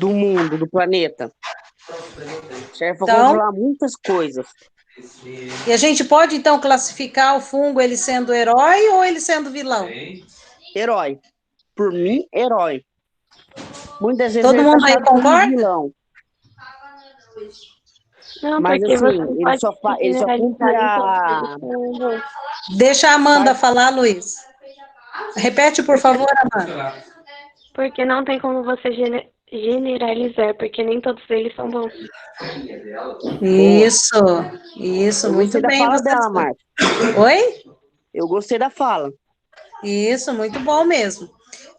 S2: mundo, do planeta. Serve para
S4: Então,
S2: controlar muitas coisas.
S4: e a gente pode, então, classificar o fungo ele sendo herói ou ele sendo vilão?
S2: Herói. Por mim, herói. Muitas vezes
S4: Todo
S2: ele é
S4: mundo aí
S2: taxado como
S4: concorda?
S2: vilão.
S11: Não,
S2: Mas
S11: porque
S2: assim,
S11: você não
S2: ele
S11: pode
S2: só,
S11: se
S2: ele só cumpre
S11: generalizar em todos
S2: a...
S11: eles como bons.
S4: Deixa a Amanda falar, Luiz. Repete, por favor, Amanda.
S11: Porque não tem como você generalizar, porque nem todos eles são bons.
S4: Isso,
S2: Eu
S4: muito
S2: gostei da
S4: bem.
S2: fala
S4: Você...
S2: dela, Marta.
S4: Oi?
S2: Eu gostei da fala.
S4: Isso, muito bom mesmo.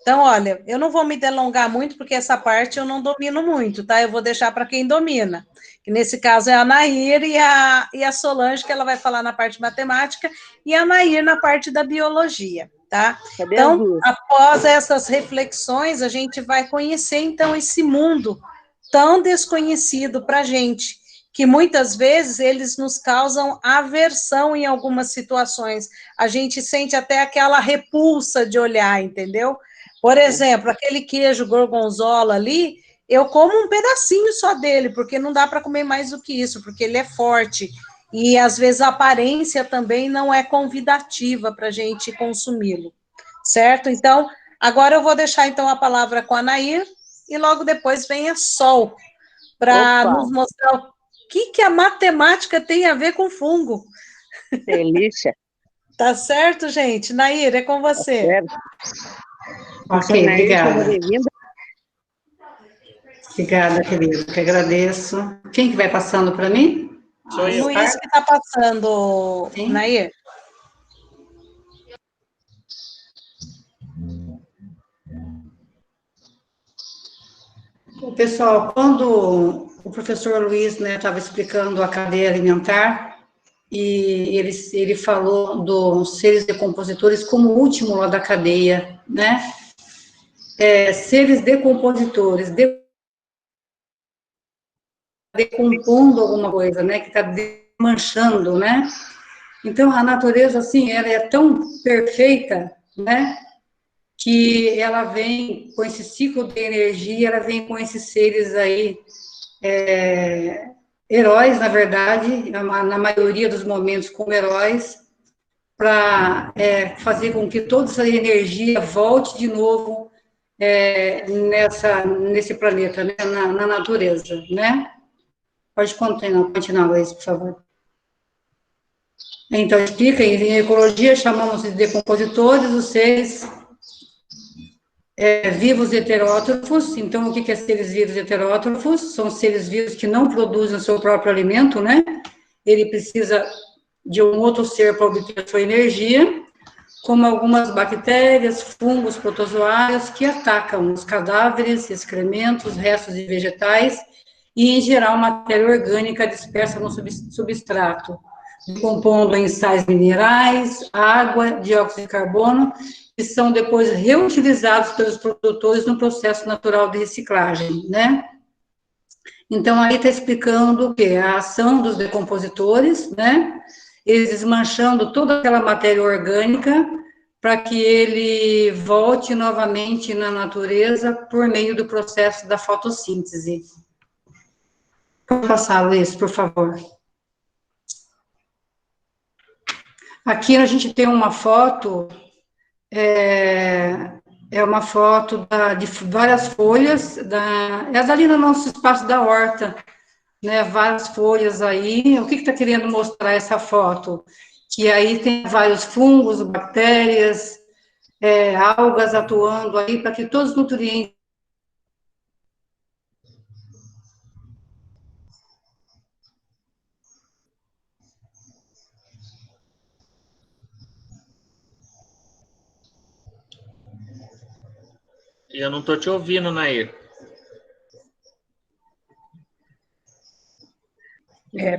S4: Então, olha, eu não vou me delongar muito, porque essa parte eu não domino muito, tá? Eu vou deixar para quem domina. Que nesse caso é a Nair e a Solange, que ela vai falar na parte matemática, e a Nair na parte da biologia, tá?
S2: Cadê as
S4: Então,
S2: duas?
S4: após essas reflexões, a gente vai conhecer, então, esse mundo tão desconhecido para a gente, que muitas vezes eles nos causam aversão em algumas situações. A gente sente até aquela repulsa de olhar, entendeu? Por exemplo, aquele queijo gorgonzola ali, eu como um pedacinho só dele, porque não dá para comer mais do que isso, porque ele é forte. E às vezes a aparência também não é convidativa para a gente consumi-lo, certo? Então, agora eu vou deixar então a palavra com a Nair, e logo depois vem a Sol, para
S2: Opa,
S4: nos mostrar o que a matemática tem a ver com fungo.
S2: delícia.
S4: Tá certo, gente? Nair, é com você.
S2: Certo.
S1: Ok, obrigada.
S2: Bem-vinda.
S1: Obrigada, querido, que agradeço. Quem que vai passando para mim?
S3: Sou eu.
S4: Luiz que está passando,
S1: Sim.
S4: Nair.
S1: Pessoal, quando o professor Luiz estava explicando a cadeia alimentar, e ele falou dos seres decompositores como o último lá da cadeia, né? Seres decompositores, decompondo alguma coisa, né? Que está desmanchando, né? Então, a natureza, assim, ela é tão perfeita, né? Que ela vem com esse ciclo de energia, ela vem com esses seres aí, heróis, na verdade, na maioria dos momentos como heróis, para fazer com que toda essa energia volte de novo nesse planeta, né, na natureza, né? Pode continuar, Luiz, por favor. Então, explica, em ecologia chamamos de decompositores os seres vivos heterótrofos. Então, o que é seres vivos heterótrofos? São seres vivos que não produzem o seu próprio alimento, né? Ele precisa de um outro ser para obter a sua energia, como algumas bactérias, fungos, protozoários, que atacam os cadáveres, excrementos, restos de vegetais e, em geral, matéria orgânica dispersa no substrato, compondo em sais minerais, água, dióxido de carbono, que são depois reutilizados pelos produtores no processo natural de reciclagem, né? Então, aí está explicando o quê? A ação dos decompositores, né? Eles desmanchando toda aquela matéria orgânica para que ele volte novamente na natureza por meio do processo da fotossíntese. Pode passar, Luiz, por favor. Aqui a gente tem uma foto, uma foto de várias folhas, é ali no nosso espaço da horta, né, várias folhas aí. O que está querendo mostrar essa foto? Que aí tem vários fungos, bactérias, algas atuando aí para que todos os nutrientes.
S3: Eu não estou te ouvindo, Nair.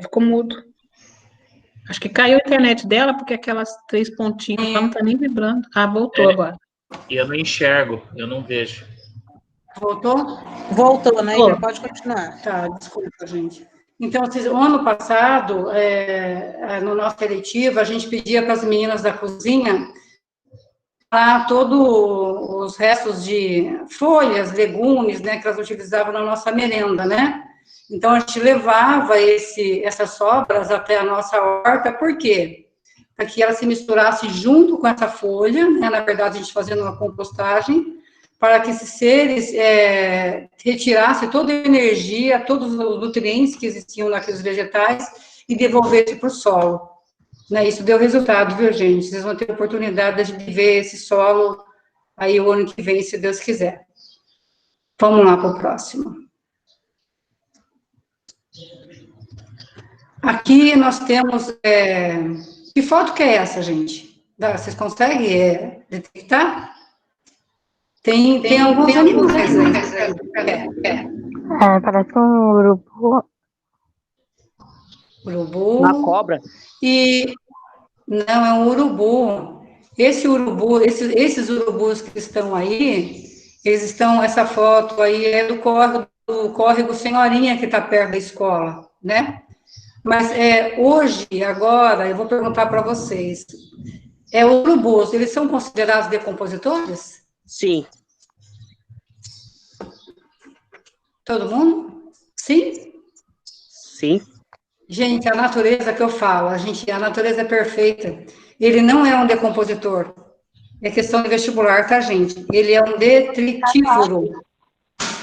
S1: Ficou mudo. Acho que caiu a internet dela, porque aquelas 3 pontinhas lá não tá nem vibrando. Ah, voltou agora.
S3: Eu não enxergo, eu não vejo.
S13: Voltou?
S4: Voltou, né, Igor? Pode continuar.
S13: Tá, desculpa, gente. Então, o ano passado, no nosso eletivo, a gente pedia para as meninas da cozinha todos os restos de folhas, legumes, né, que elas utilizavam na nossa merenda, né? Então, a gente levava essas sobras até a nossa horta, por quê? Para que ela se misturasse junto com essa folha, né, na verdade, a gente fazendo uma compostagem, para que esses seres retirassem toda a energia, todos os nutrientes que existiam naqueles vegetais e devolvessem para o solo. Né, isso deu resultado, viu, gente? Vocês vão ter oportunidade de ver esse solo aí o ano que vem, se Deus quiser. Vamos lá para o próximo. Aqui nós temos... que foto que é essa, gente? Vocês conseguem detectar? Tem alguns animais aí.
S11: Parece um urubu.
S13: Urubu.
S2: Uma cobra.
S13: Não, é um urubu. Esses urubus que estão aí, essa foto aí é do córrego Senhorinha, que está perto da escola, né? Mas hoje, agora, eu vou perguntar para vocês, os urubus, eles são considerados decompositores?
S2: Sim.
S13: Todo mundo? Sim?
S2: Sim.
S13: Gente, a natureza que eu falo, a natureza é perfeita. Ele não é um decompositor. É questão de vestibular, tá, gente? Ele é um detritívoro.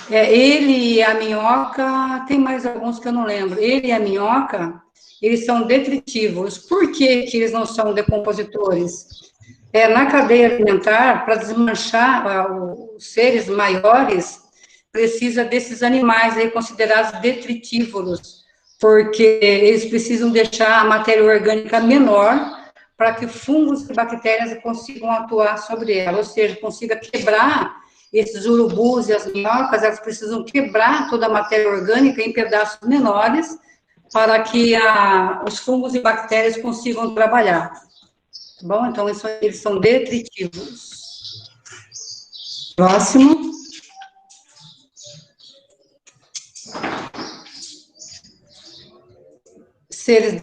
S13: Ele e a minhoca, tem mais alguns que eu não lembro. Ele e a minhoca, eles são detritívoros. Por que eles não são decompositores? Na cadeia alimentar, para desmanchar os seres maiores, precisa desses animais aí considerados detritívoros, porque eles precisam deixar a matéria orgânica menor para que fungos e bactérias consigam atuar sobre ela, ou seja, consiga quebrar esses urubus e as minhocas, elas precisam quebrar toda a matéria orgânica em pedaços menores para que os fungos e bactérias consigam trabalhar. Tá bom? Então, eles são detritívoros. Próximo.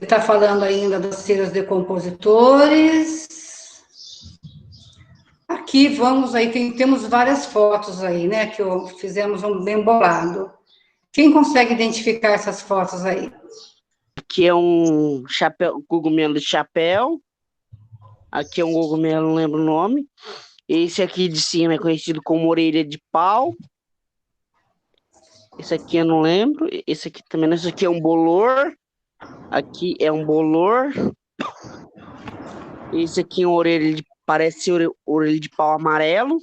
S13: Está falando ainda dos seres decompositores. Aqui vamos aí, temos várias fotos aí, né, que fizemos um bem bolado. Quem consegue identificar essas fotos aí?
S2: Aqui é um cogumelo de chapéu. Aqui é um cogumelo, não lembro o nome. Esse aqui de cima é conhecido como orelha de pau. Esse aqui eu não lembro. Esse aqui também não. Esse aqui é um bolor. Aqui é um bolor. Esse aqui é uma orelha parece orelha de pau amarelo.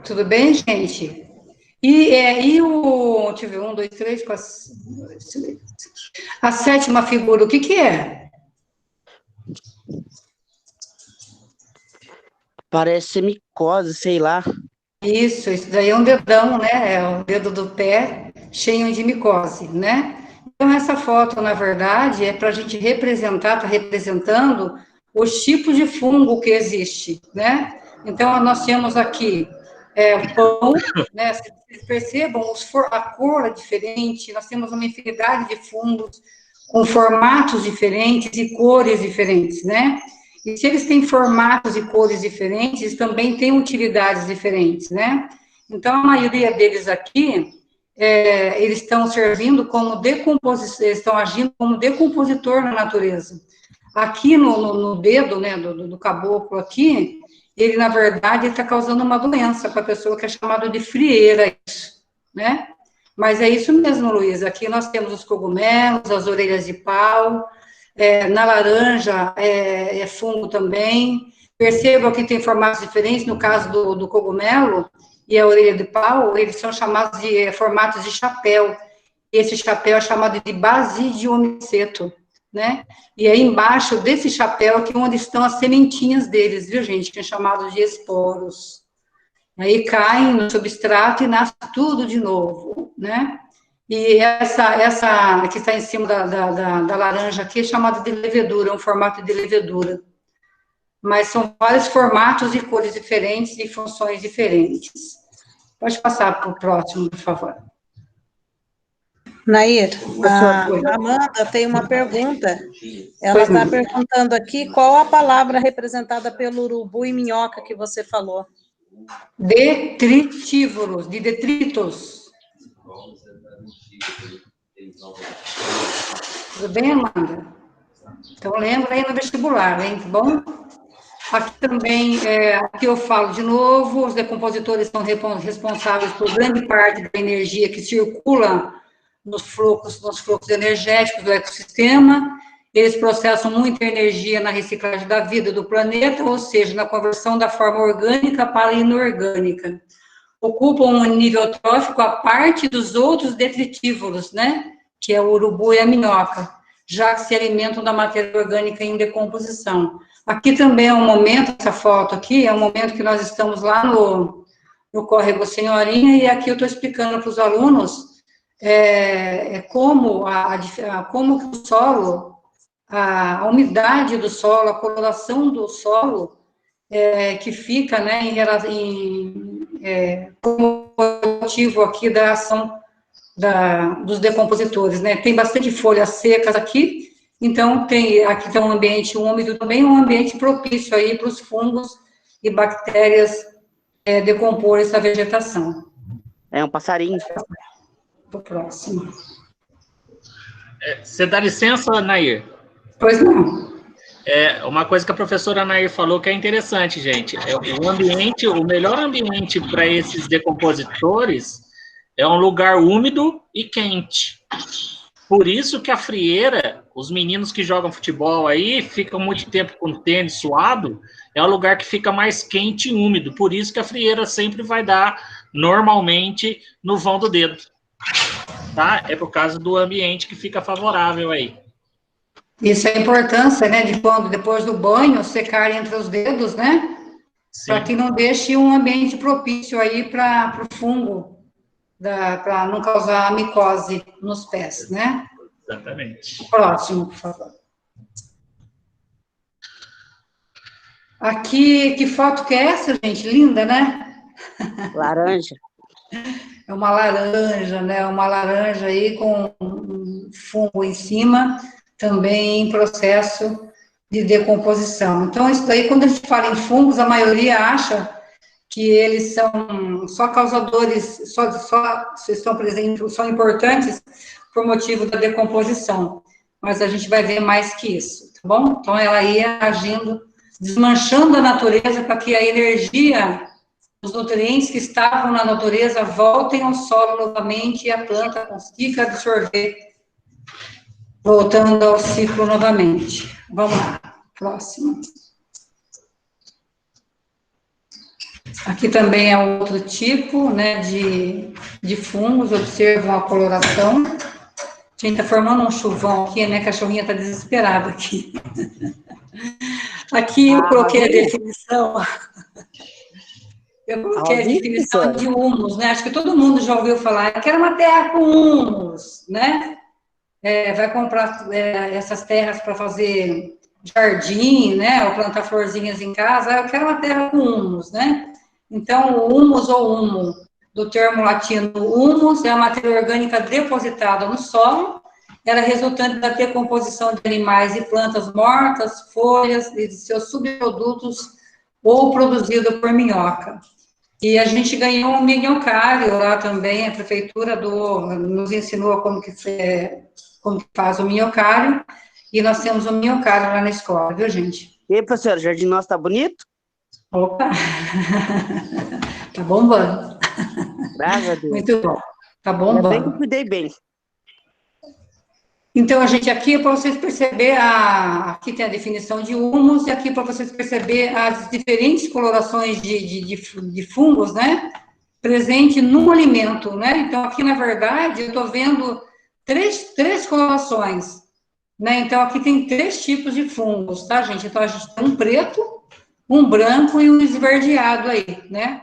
S13: Tudo bem, gente? E o... Deixa eu ver, 1, 2, 3, 4... A sétima figura, o que é?
S2: Parece micose, sei lá.
S13: Isso daí é um dedão, né? É o dedo do pé cheio de micose, né? Então, essa foto, na verdade, é para a gente representar, está representando os tipos de fungo que existe, né? Então, nós temos aqui o pão, né? Vocês percebam, a cor é diferente, nós temos uma infinidade de fungos com formatos diferentes e cores diferentes, né? E se eles têm formatos e cores diferentes, eles também têm utilidades diferentes, né? Então, a maioria deles aqui, eles estão servindo como eles estão agindo como decompositor na natureza. Aqui no dedo, né, do caboclo aqui, ele, na verdade, está causando uma doença para a pessoa que é chamada de frieira, né? Mas é isso mesmo, Luísa. Aqui nós temos os cogumelos, as orelhas de pau, na laranja é fungo também. Percebam que tem formatos diferentes, no caso do cogumelo e a orelha de pau, eles são chamados de formatos de chapéu. Esse chapéu é chamado de basidiomiceto, né? E aí embaixo desse chapéu aqui onde estão as sementinhas deles, viu, gente? Que é chamado de esporos. Aí caem no substrato e nasce tudo de novo, né? E essa que está em cima da laranja aqui é chamada de levedura, é um formato de levedura. Mas são vários formatos e cores diferentes e funções diferentes. Pode passar para o próximo, por favor.
S4: Nair, a Amanda tem uma pergunta. Ela está perguntando aqui qual a palavra representada pelo urubu e minhoca que você falou.
S13: Detritívoros, de detritos. Tudo bem, Amanda? Então, lembra aí no vestibular, hein? Tá bom? Aqui também, aqui eu falo de novo, os decompositores são responsáveis por grande parte da energia que circula nos fluxos energéticos do ecossistema. Eles processam muita energia na reciclagem da vida do planeta, ou seja, na conversão da forma orgânica para inorgânica. Ocupam um nível trófico à parte dos outros detritívoros, né? Que é o urubu e a minhoca, já que se alimentam da matéria orgânica em decomposição. Aqui também é um momento, essa foto aqui, é um momento que nós estamos lá no Córrego Senhorinha, e aqui eu estou explicando para os alunos como o solo, a umidade do solo, a coloração do solo, que fica, né, como motivo aqui da ação dos decompositores, né? Tem bastante folhas secas aqui, então aqui tem um ambiente úmido também, um ambiente propício aí para os fungos e bactérias decompor essa vegetação.
S2: É um passarinho.
S13: Para o próximo.
S3: Você dá licença, Nair?
S13: Pois não.
S3: Uma coisa que a professora Nair falou que é interessante, gente. O melhor ambiente para esses decompositores é um lugar úmido e quente. Por isso que a frieira, os meninos que jogam futebol aí, ficam muito tempo com tênis suado, é um lugar que fica mais quente e úmido. Por isso que a frieira sempre vai dar, normalmente, no vão do dedo. Tá? É por causa do ambiente que fica favorável aí.
S13: Isso é a importância, né, de quando, depois do banho, secar entre os dedos, né? Para que não deixe um ambiente propício aí para o fungo, para não causar micose nos pés, né?
S3: Exatamente.
S13: Próximo, por favor. Aqui, que foto que é essa, gente? Linda, né?
S2: Laranja.
S13: É uma laranja, né? Uma laranja aí com um fungo em cima, também em processo de decomposição. Então, isso daí, quando a gente fala em fungos, a maioria acha que eles são só causadores, só estão presentes, são importantes por motivo da decomposição. Mas a gente vai ver mais que isso, tá bom? Então, ela ia agindo, desmanchando a natureza para que a energia, os nutrientes que estavam na natureza voltem ao solo novamente e a planta consiga absorver, voltando ao ciclo novamente. Vamos lá, próximo. Aqui também é outro tipo, né, de fungos, observam a coloração. A gente está formando um chuvão aqui, né, a cachorrinha está desesperada aqui. Aqui eu coloquei a definição... Eu coloquei a definição de humus, né? Acho que todo mundo já ouviu falar. Eu quero uma terra com humus, né? Vai comprar essas terras para fazer jardim, né? Ou plantar florzinhas em casa. Eu quero uma terra com humus, né? Então, o humus ou humo, do termo latino humus, é a matéria orgânica depositada no solo. Ela é resultante da decomposição de animais e plantas mortas, folhas e de seus subprodutos ou produzido por minhoca. E a gente ganhou um minhocário lá também, a prefeitura nos ensinou como que faz o minhocário, e nós temos um minhocário lá na escola, viu, gente?
S2: E aí, professora, o jardim nosso tá bonito?
S13: Opa! Tá bombando.
S2: Graças a Deus.
S13: Muito bom. Tá bombando.
S2: Ainda bem que eu cuidei bem.
S13: Então, a gente aqui, para vocês perceberem, aqui tem a definição de humus, e aqui para vocês perceberem as diferentes colorações de fungos, né, presente no alimento, né, então aqui, na verdade, eu estou vendo três colorações, né, então aqui tem 3 tipos de fungos, tá, gente, então a gente tem um preto, um branco e um esverdeado aí, né,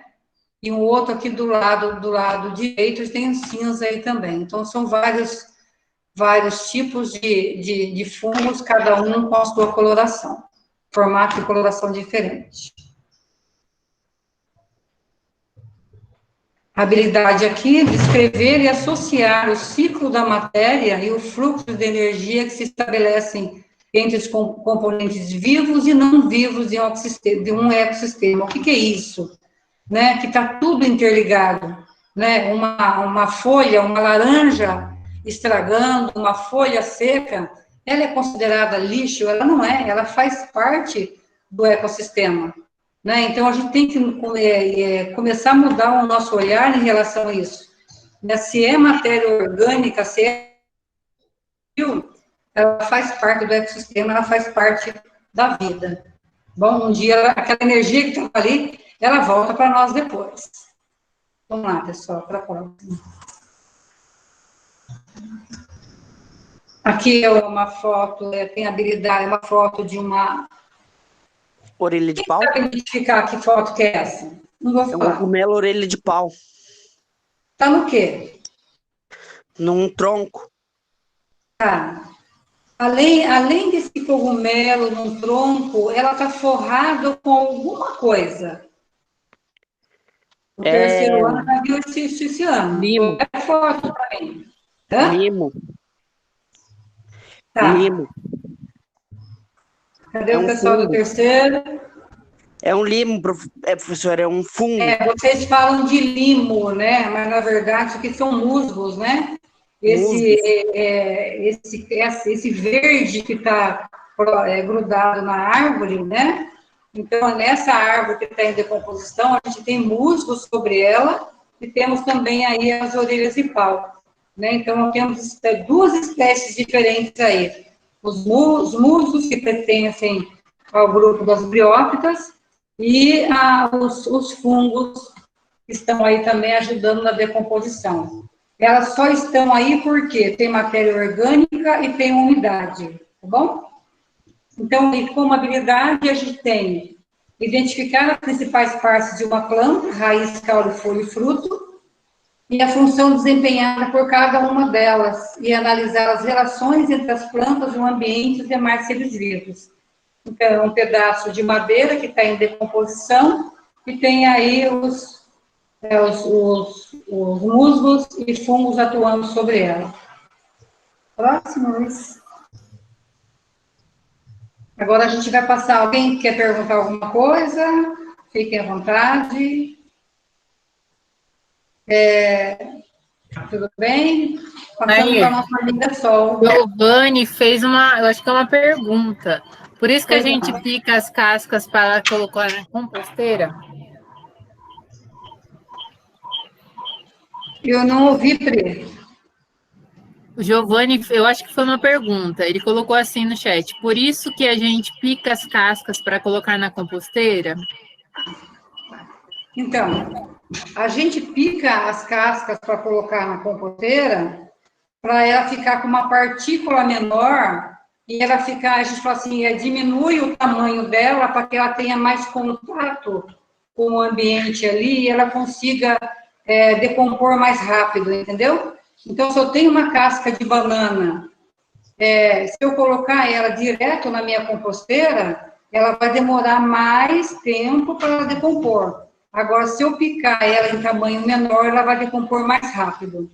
S13: e um outro aqui do lado direito, tem um cinza aí também. Então, são vários tipos de fungos, cada um com a sua coloração, formato de coloração diferente. A habilidade aqui de descrever e associar o ciclo da matéria e o fluxo de energia que se estabelecem entre os componentes vivos e não vivos de um ecossistema. O que é isso? Né? Que está tudo interligado. Né? Uma folha, uma laranja estragando, uma folha seca, ela é considerada lixo? Ela não é, ela faz parte do ecossistema. Né? Então, a gente tem que começar a mudar o nosso olhar em relação a isso. Né? Se é matéria orgânica, se é... ela faz parte do ecossistema, ela faz parte da vida. Bom, um dia, aquela energia que estava ali, ela volta para nós depois. Vamos lá, pessoal, para a próxima. Aqui é uma foto, tem habilidade, é uma foto de uma...
S2: Orelha de pau?
S13: Quem sabe identificar que foto que é essa? Não vou falar.
S2: É uma cogumelo orelha de pau.
S13: Tá no quê?
S2: Num tronco.
S13: Tá. Além desse cogumelo num tronco, ela tá forrada com alguma coisa. O terceiro ano já viu esse ano.
S2: Limo.
S13: É foto para mim.
S2: Limo.
S13: Tá.
S2: Limo.
S13: Cadê o pessoal do terceiro?
S2: É um limo, professor, é um fungo.
S13: Vocês falam de limo, né? Mas, na verdade, isso aqui são musgos, né? Esse verde que está grudado na árvore, né? Então, nessa árvore que está em decomposição, a gente tem musgos sobre ela e temos também aí as orelhas de pau. Né? Então, temos duas espécies diferentes aí. Os musgos, que pertencem ao grupo das briófitas, e os fungos, que estão aí também ajudando na decomposição. Elas só estão aí porque tem matéria orgânica e tem umidade, tá bom? Então, e como habilidade, a gente tem identificar as principais partes de uma planta, raiz, caule, folha e fruto, e a função desempenhada por cada uma delas, e analisar as relações entre as plantas, o ambiente e os demais seres vivos. Então, é um pedaço de madeira que está em decomposição, e tem aí os musgos e fungos atuando sobre ela. Próximo, Luiz. Agora a gente vai passar. Alguém quer perguntar alguma coisa? Fiquem à vontade. Tudo bem? Passando para a nossa amiga Sol.
S14: Giovanni fez eu acho que é uma pergunta. Por isso que a gente pica as cascas para colocar na composteira?
S13: Eu não ouvi, Pri.
S14: O Giovanni, eu acho que foi uma pergunta. Ele colocou assim no chat. Por isso que a gente pica as cascas para colocar na composteira?
S13: Então, a gente pica as cascas para colocar na composteira para ela ficar com uma partícula menor e ela ficar, a gente fala assim, diminui o tamanho dela para que ela tenha mais contato com o ambiente ali e ela consiga decompor mais rápido, entendeu? Então, se eu tenho uma casca de banana, se eu colocar ela direto na minha composteira, ela vai demorar mais tempo para ela decompor. Agora, se eu picar ela em tamanho menor, ela vai decompor mais rápido.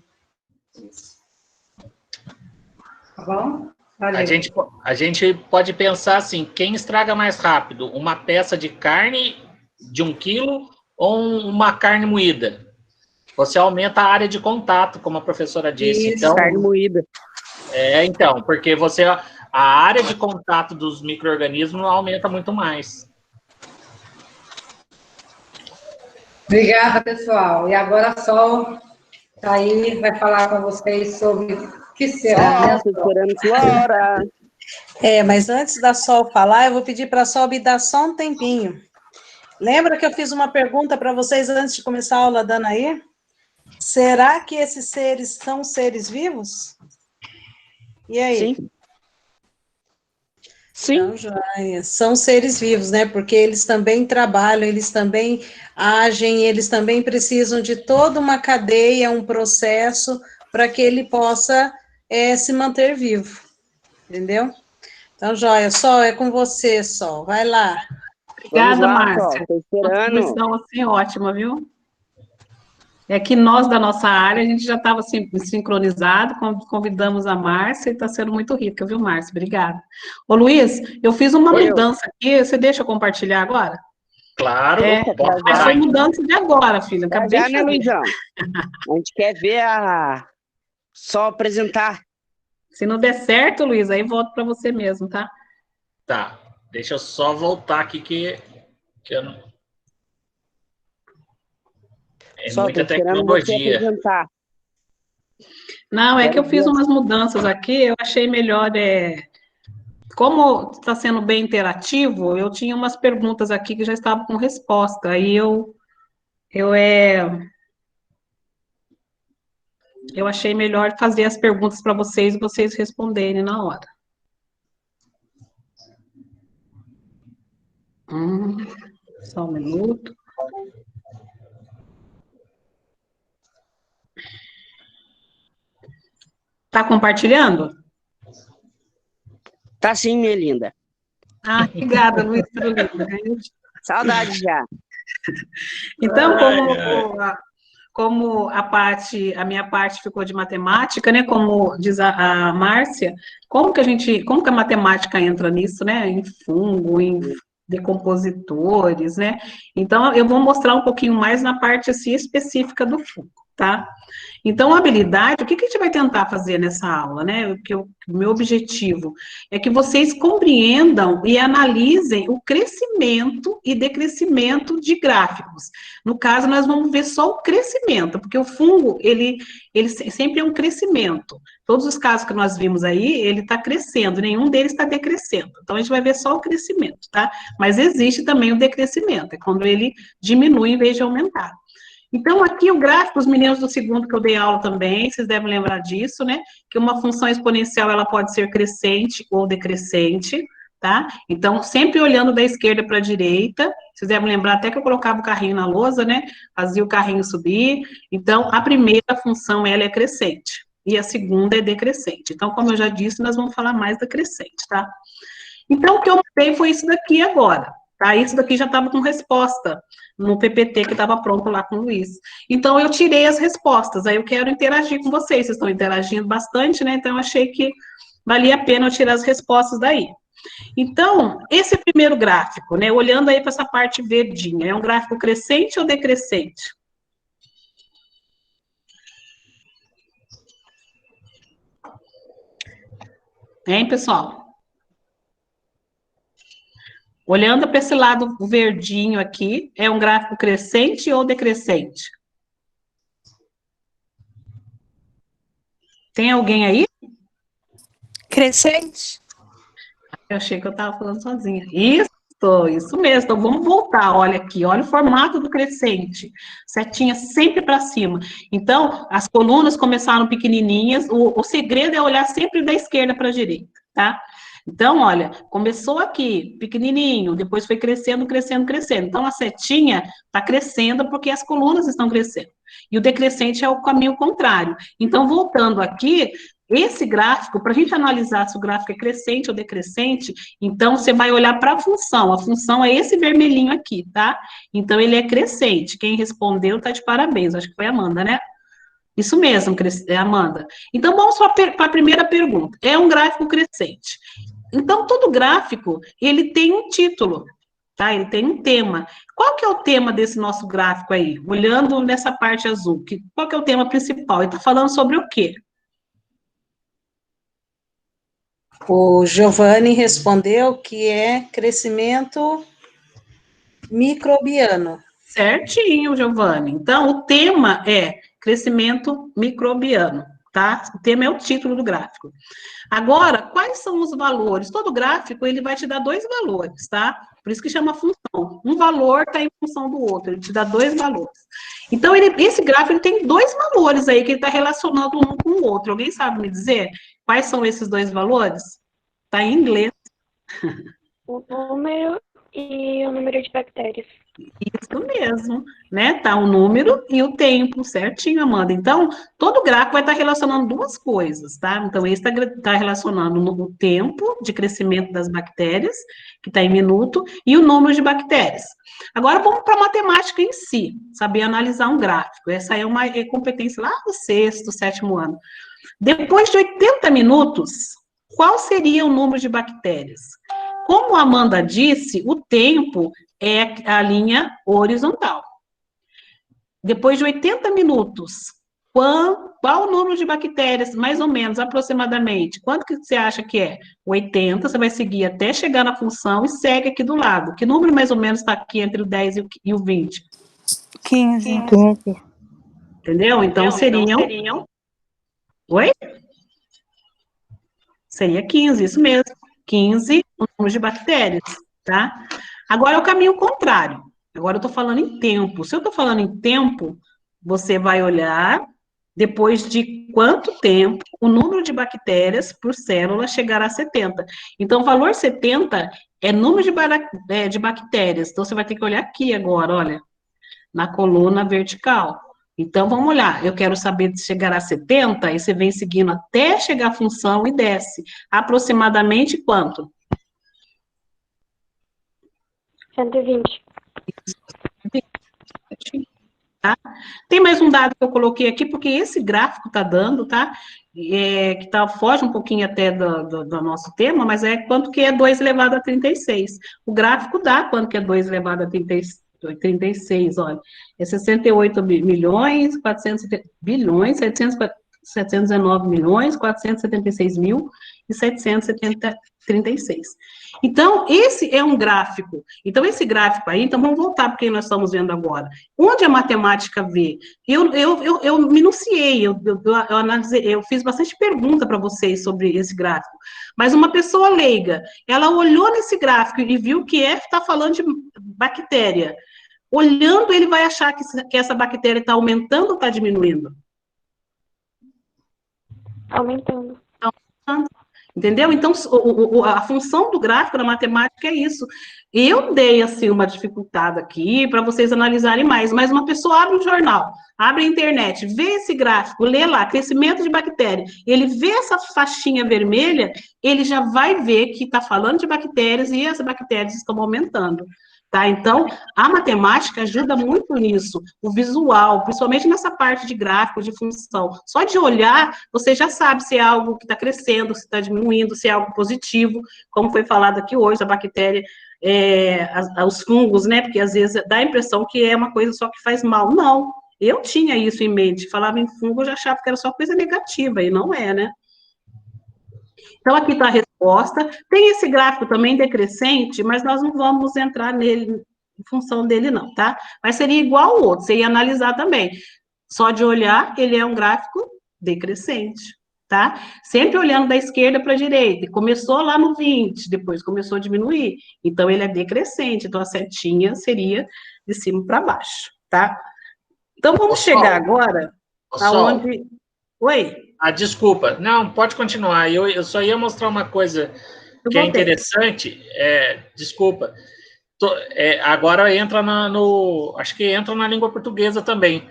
S13: Tá bom?
S3: A gente pode pensar assim, quem estraga mais rápido? Uma peça de carne de 1 quilo ou uma carne moída? Você aumenta a área de contato, como a professora disse.
S2: Isso,
S3: então,
S2: carne moída.
S3: Então, porque a área de contato dos micro-organismos aumenta muito mais.
S13: Obrigada, pessoal. E agora a Sol está aí, vai falar com vocês sobre o que será.
S2: Flora.
S4: Mas antes da Sol falar, eu vou pedir para a Sol me dar só um tempinho. Lembra que eu fiz uma pergunta para vocês antes de começar a aula, Danaí? Será que esses seres são seres vivos? E aí?
S2: Sim. Sim.
S4: Então, joia. São seres vivos, né? Porque eles também trabalham, eles também agem, eles também precisam de toda uma cadeia, um processo, para que ele possa se manter vivo. Entendeu? Então, joia. Sol, é com você, Sol. Vai lá.
S1: Obrigada,
S2: Sol,
S1: Márcia.
S2: tô esperando.
S1: Contribuição assim ótima, viu? É que nós, da nossa área, a gente já estava assim, sincronizado, convidamos a Márcia e está sendo muito rica, viu, Márcia? Obrigada. Ô, Luiz, eu fiz uma mudança aqui, você deixa eu compartilhar agora?
S3: Claro.
S1: Mas foi mudança de agora, filha. Acabei
S2: Já,
S1: de
S2: né,
S1: fazer.
S2: Luizão? A gente quer ver só apresentar.
S1: Se não der certo, Luiz, aí volto para você mesmo, tá?
S3: Tá. Deixa eu só voltar aqui que eu não...
S2: Só
S3: muita
S2: tô esperando você
S3: tecnologia.
S2: apresentar.
S1: Não, é que eu fiz umas mudanças aqui, eu achei melhor, como está sendo bem interativo, eu tinha umas perguntas aqui que já estavam com resposta, aí eu achei melhor fazer as perguntas para vocês e vocês responderem na hora. Só um minuto. Tá compartilhando?
S2: Tá sim, minha linda.
S1: Ah, obrigada, Luiz, tudo lindo.
S2: Saudade já.
S1: Então, como a minha parte ficou de matemática, né? Como diz a Márcia, como que a matemática entra nisso, né? Em fungo, em decompositores, né? Então, eu vou mostrar um pouquinho mais na parte assim, específica do fungo, tá? Então, a habilidade, o que a gente vai tentar fazer nessa aula, né? O meu objetivo é que vocês compreendam e analisem o crescimento e decrescimento de gráficos. No caso, nós vamos ver só o crescimento, porque o fungo, ele sempre é um crescimento. Todos os casos que nós vimos aí, ele está crescendo, nenhum deles está decrescendo. Então, a gente vai ver só o crescimento, tá? Mas existe também o decrescimento, é quando ele diminui em vez de aumentar. Então, aqui o gráfico, os meninos do segundo que eu dei aula também, vocês devem lembrar disso, né? Que uma função exponencial, ela pode ser crescente ou decrescente, tá? Então, sempre olhando da esquerda para a direita, vocês devem lembrar até que eu colocava o carrinho na lousa, né? Fazia o carrinho subir. Então, a primeira função, ela é crescente, e a segunda é decrescente. Então, como eu já disse, nós vamos falar mais da crescente, tá? Então, o que eu mostrei foi isso daqui agora. Tá? Isso daqui já estava com resposta no PPT que estava pronto lá com o Luiz. Então, eu tirei as respostas, aí eu quero interagir com vocês estão interagindo bastante, né? Então, eu achei que valia a pena eu tirar as respostas daí. Então, esse primeiro gráfico, né? Olhando aí para essa parte verdinha, é um gráfico crescente ou decrescente? Hein, pessoal? Olhando para esse lado verdinho aqui, é um gráfico crescente ou decrescente? Tem alguém aí?
S15: Crescente.
S1: Eu achei que eu estava falando sozinha. Isso mesmo. Então, vamos voltar. Olha aqui, olha o formato do crescente. Setinha sempre para cima. Então, as colunas começaram pequenininhas. O segredo é olhar sempre da esquerda para a direita, tá? Então, olha, começou aqui, pequenininho, depois foi crescendo, crescendo, crescendo. Então, a setinha está crescendo porque as colunas estão crescendo. E o decrescente é o caminho contrário. Então, voltando aqui, esse gráfico, para a gente analisar se o gráfico é crescente ou decrescente, então, você vai olhar para a função é esse vermelhinho aqui, tá? Então, ele é crescente. Quem respondeu está de parabéns, acho que foi a Amanda, né? Isso mesmo, Amanda. Então, vamos para a primeira pergunta. É um gráfico crescente. Então, todo gráfico, ele tem um título, tá? Ele tem um tema. Qual que é o tema desse nosso gráfico aí? Olhando nessa parte azul, qual que é o tema principal? Ele está falando sobre o quê?
S4: O Giovanni respondeu que é crescimento microbiano.
S1: Certinho, Giovanni. Então, o tema é crescimento microbiano, tá? O tema é o título do gráfico. Agora, quais são os valores? Todo gráfico, ele vai te dar dois valores, tá? Por isso que chama função. Um valor está em função do outro, ele te dá dois valores. Então, esse gráfico ele tem dois valores aí, que ele está relacionando um com o outro. Alguém sabe me dizer quais são esses dois valores? Está em inglês.
S11: O número e o número de bactérias.
S1: Isso mesmo, né? Tá o número e o tempo, certinho, Amanda. Então, todo gráfico vai estar relacionando duas coisas, tá? Então, esse está relacionando o tempo de crescimento das bactérias, que está em minuto, e o número de bactérias. Agora, vamos para a matemática em si, saber analisar um gráfico. Essa é uma competência lá do 6º, 7º ano. Depois de 80 minutos, qual seria o número de bactérias? Como a Amanda disse, o tempo é a linha horizontal. Depois de 80 minutos, qual o número de bactérias, mais ou menos, aproximadamente? Quanto que você acha que é? 80, você vai seguir até chegar na função e segue aqui do lado. Que número mais ou menos está aqui entre o 10 e o 20?
S15: 15.
S1: Entendeu? Então, seriam... Oi? Seria 15, isso mesmo. 15 o número de bactérias, tá? Agora é o caminho contrário. Agora eu estou falando em tempo. Se eu estou falando em tempo, você vai olhar depois de quanto tempo o número de bactérias por célula chegará a 70. Então, o valor 70 é número de bactérias. Então, você vai ter que olhar aqui agora, olha, na coluna vertical. Então, vamos olhar. Eu quero saber se chegará a 70, e você vem seguindo até chegar à função e desce. Aproximadamente quanto?
S11: 120.
S1: Tá? Tem mais um dado que eu coloquei aqui, porque esse gráfico está dando, tá? Que foge um pouquinho até do nosso tema, mas é quanto que é 2 elevado a 36. O gráfico dá quanto que é 2 elevado a 36, olha. É 68 milhões, 719 milhões, 476 mil e 736. Então, esse é um gráfico. Então, esse gráfico aí, então vamos voltar para o que nós estamos vendo agora. Onde a matemática vê? Eu minuciei, eu analisei, eu fiz bastante pergunta para vocês sobre esse gráfico, mas uma pessoa leiga, ela olhou nesse gráfico e viu que está falando de bactéria. Olhando, ele vai achar que essa bactéria está aumentando ou está diminuindo?
S11: Aumentando.
S1: Entendeu? Então, a função do gráfico na matemática é isso. Eu dei, assim, uma dificuldade aqui para vocês analisarem mais, mas uma pessoa abre um jornal, abre a internet, vê esse gráfico, lê lá, crescimento de bactéria, ele vê essa faixinha vermelha, ele já vai ver que está falando de bactérias e essas bactérias estão aumentando. Tá? Então, a matemática ajuda muito nisso, o visual, principalmente nessa parte de gráfico, de função. Só de olhar, você já sabe se é algo que está crescendo, se está diminuindo, se é algo positivo, como foi falado aqui hoje, a bactéria, os fungos, né? Porque às vezes dá a impressão que é uma coisa só que faz mal. Não, eu tinha isso em mente, falava em fungo, eu já achava que era só coisa negativa, e não é, né? Então, aqui está a resposta. Tem esse gráfico também decrescente, mas nós não vamos entrar nele, em função dele não, tá? Mas seria igual ao outro, você ia analisar também. Só de olhar, ele é um gráfico decrescente, tá? Sempre olhando da esquerda para a direita. Começou lá no 20, depois começou a diminuir. Então, ele é decrescente. Então, a setinha seria de cima para baixo, tá? Então, vamos chegar agora aonde... Oi?
S3: Desculpa. Não, pode continuar. Eu só ia mostrar uma coisa que é interessante. Desculpa. Agora entra acho que entra na língua portuguesa também.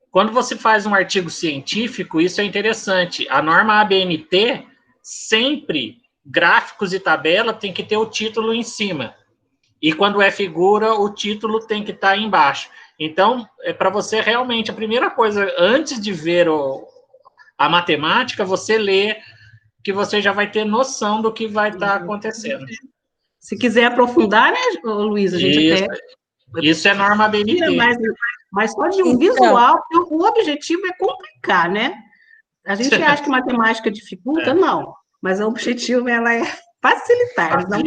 S3: Quando você faz um artigo científico, isso é interessante. A norma ABNT, sempre, gráficos e tabela, tem que ter o título em cima. E quando é figura, o título tem que estar embaixo. Então, para você realmente, a primeira coisa, antes de ver a matemática, você lê, que você já vai ter noção do que vai estar acontecendo.
S1: Se quiser aprofundar, né, Luísa?
S3: Isso é norma ABNT.
S1: Mas só de um visual, o objetivo é complicar, né? A gente acha que matemática dificulta, não. Mas o objetivo, ela é facilitar. Não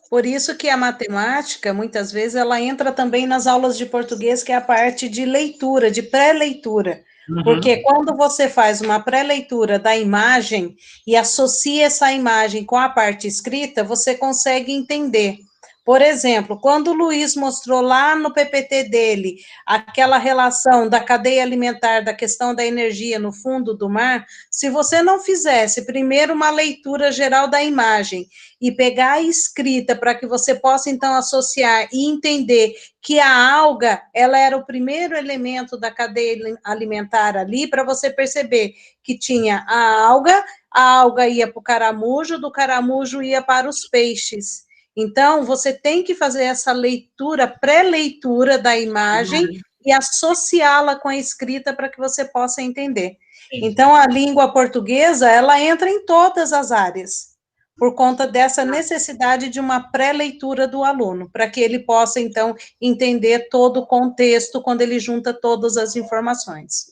S4: Por isso que a matemática, muitas vezes, ela entra também nas aulas de português, que é a parte de leitura, de pré-leitura. Porque quando você faz uma pré-leitura da imagem e associa essa imagem com a parte escrita, você consegue entender. Por exemplo, quando o Luiz mostrou lá no PPT dele aquela relação da cadeia alimentar, da questão da energia no fundo do mar, se você não fizesse primeiro uma leitura geral da imagem e pegar a escrita para que você possa, então, associar e entender que a alga, ela era o primeiro elemento da cadeia alimentar ali, para você perceber que tinha a alga ia para o caramujo, do caramujo ia para os peixes. Então, você tem que fazer essa leitura, pré-leitura da imagem e associá-la com a escrita para que você possa entender. Então, a língua portuguesa, ela entra em todas as áreas, por conta dessa necessidade de uma pré-leitura do aluno, para que ele possa, então, entender todo o contexto quando ele junta todas as informações.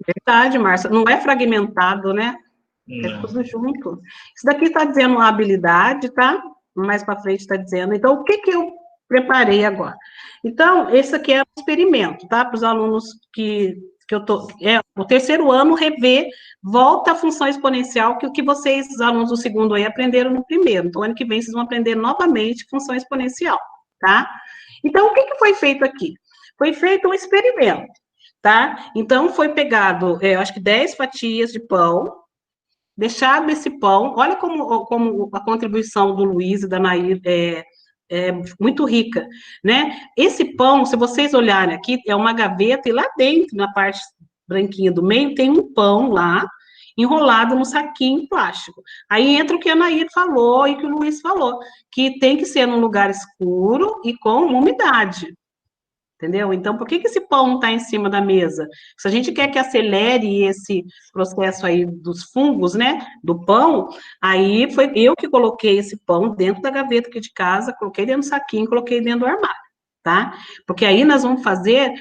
S1: Verdade, Márcia. Não é fragmentado, né? É tudo junto. Isso daqui está dizendo uma habilidade, tá? Mais para frente está dizendo. Então, o que eu preparei agora? Então, esse aqui é um experimento, tá? Para os alunos que eu tô... o terceiro ano, rever, volta a função exponencial, que o que vocês, os alunos do segundo aí, aprenderam no primeiro. Então, ano que vem, vocês vão aprender novamente função exponencial, tá? Então, o que foi feito aqui? Foi feito um experimento, tá? Então, foi pegado, acho que 10 fatias de pão, deixado esse pão, olha como a contribuição do Luiz e da Nair é muito rica, né? Esse pão, se vocês olharem aqui, é uma gaveta, e lá dentro, na parte branquinha do meio, tem um pão lá, enrolado num saquinho plástico. Aí entra o que a Nair falou e que o Luiz falou, que tem que ser num lugar escuro e com umidade. Entendeu? Então, por que esse pão não está em cima da mesa? Se a gente quer que acelere esse processo aí dos fungos, né, do pão, aí foi eu que coloquei esse pão dentro da gaveta aqui de casa, coloquei dentro do saquinho, coloquei dentro do armário, tá? Porque aí nós vamos fazer,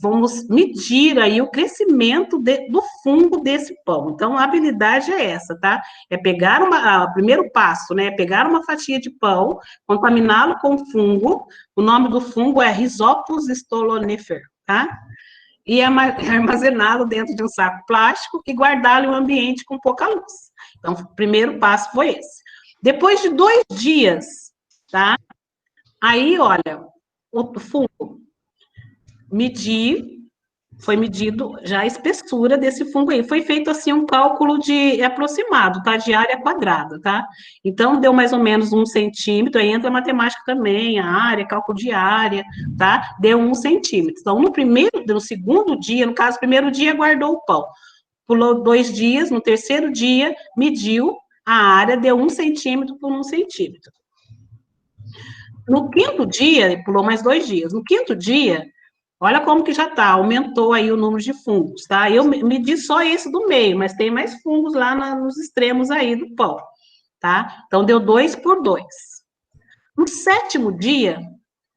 S1: vamos medir aí o crescimento do fungo desse pão. Então, a habilidade é essa, tá? É pegar o primeiro passo, né, pegar uma fatia de pão, contaminá-lo com fungo, o nome do fungo é Rhizopus stolonifer, tá? E armazená-lo dentro de um saco plástico e guardá-lo em um ambiente com pouca luz. Então, o primeiro passo foi esse. Depois de 2 dias, tá? Aí, olha, o fungo foi medido já a espessura desse fungo aí. Foi feito, assim, um cálculo aproximado, tá? De área quadrada, tá? Então, deu mais ou menos 1 centímetro, aí entra a matemática também, a área, cálculo de área, tá? Deu 1 centímetro. Então, no segundo dia, no caso, primeiro dia, guardou o pão. Pulou 2 dias, no terceiro dia, mediu a área, deu 1 centímetro por 1 centímetro. No 5º dia, pulou mais 2 dias. No 5º dia, olha como que já tá, aumentou aí o número de fungos, tá? Eu medi só esse do meio, mas tem mais fungos lá nos extremos aí do pão, tá? Então, deu 2 por 2. No 7º dia,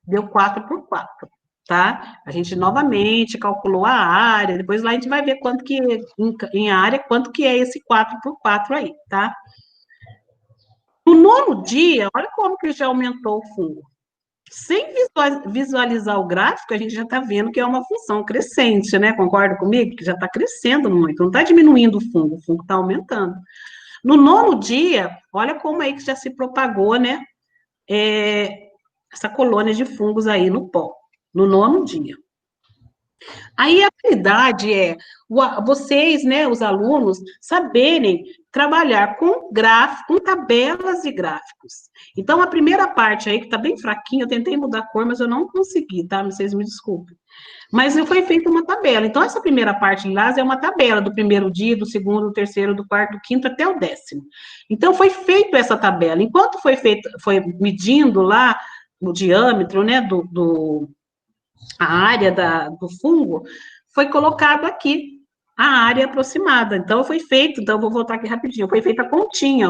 S1: deu 4 por 4, tá? A gente novamente calculou a área, depois lá a gente vai ver quanto que, em área, quanto que é esse 4 por 4 aí, tá? No 9º dia, olha como que já aumentou o fungo. Sem visualizar o gráfico, a gente já está vendo que é uma função crescente, né? Concorda comigo? Que já está crescendo muito, não está diminuindo o fungo está aumentando. No 9º dia, olha como aí que já se propagou, né? Essa colônia de fungos aí no pó, no 9º dia. Aí a habilidade é vocês, né, os alunos, saberem trabalhar com gráficos, com tabelas e gráficos. Então, a primeira parte aí, que está bem fraquinha, eu tentei mudar a cor, mas eu não consegui, tá? Vocês me desculpem. Mas foi feita uma tabela. Então, essa primeira parte em Lás é uma tabela do primeiro dia, do segundo, do terceiro, do quarto, do quinto, até o 10º. Então, foi feita essa tabela. Enquanto foi medindo lá o diâmetro, né, a área do fungo, foi colocado aqui a área aproximada. Então, foi feito, então, eu vou voltar aqui rapidinho, foi feita a continha,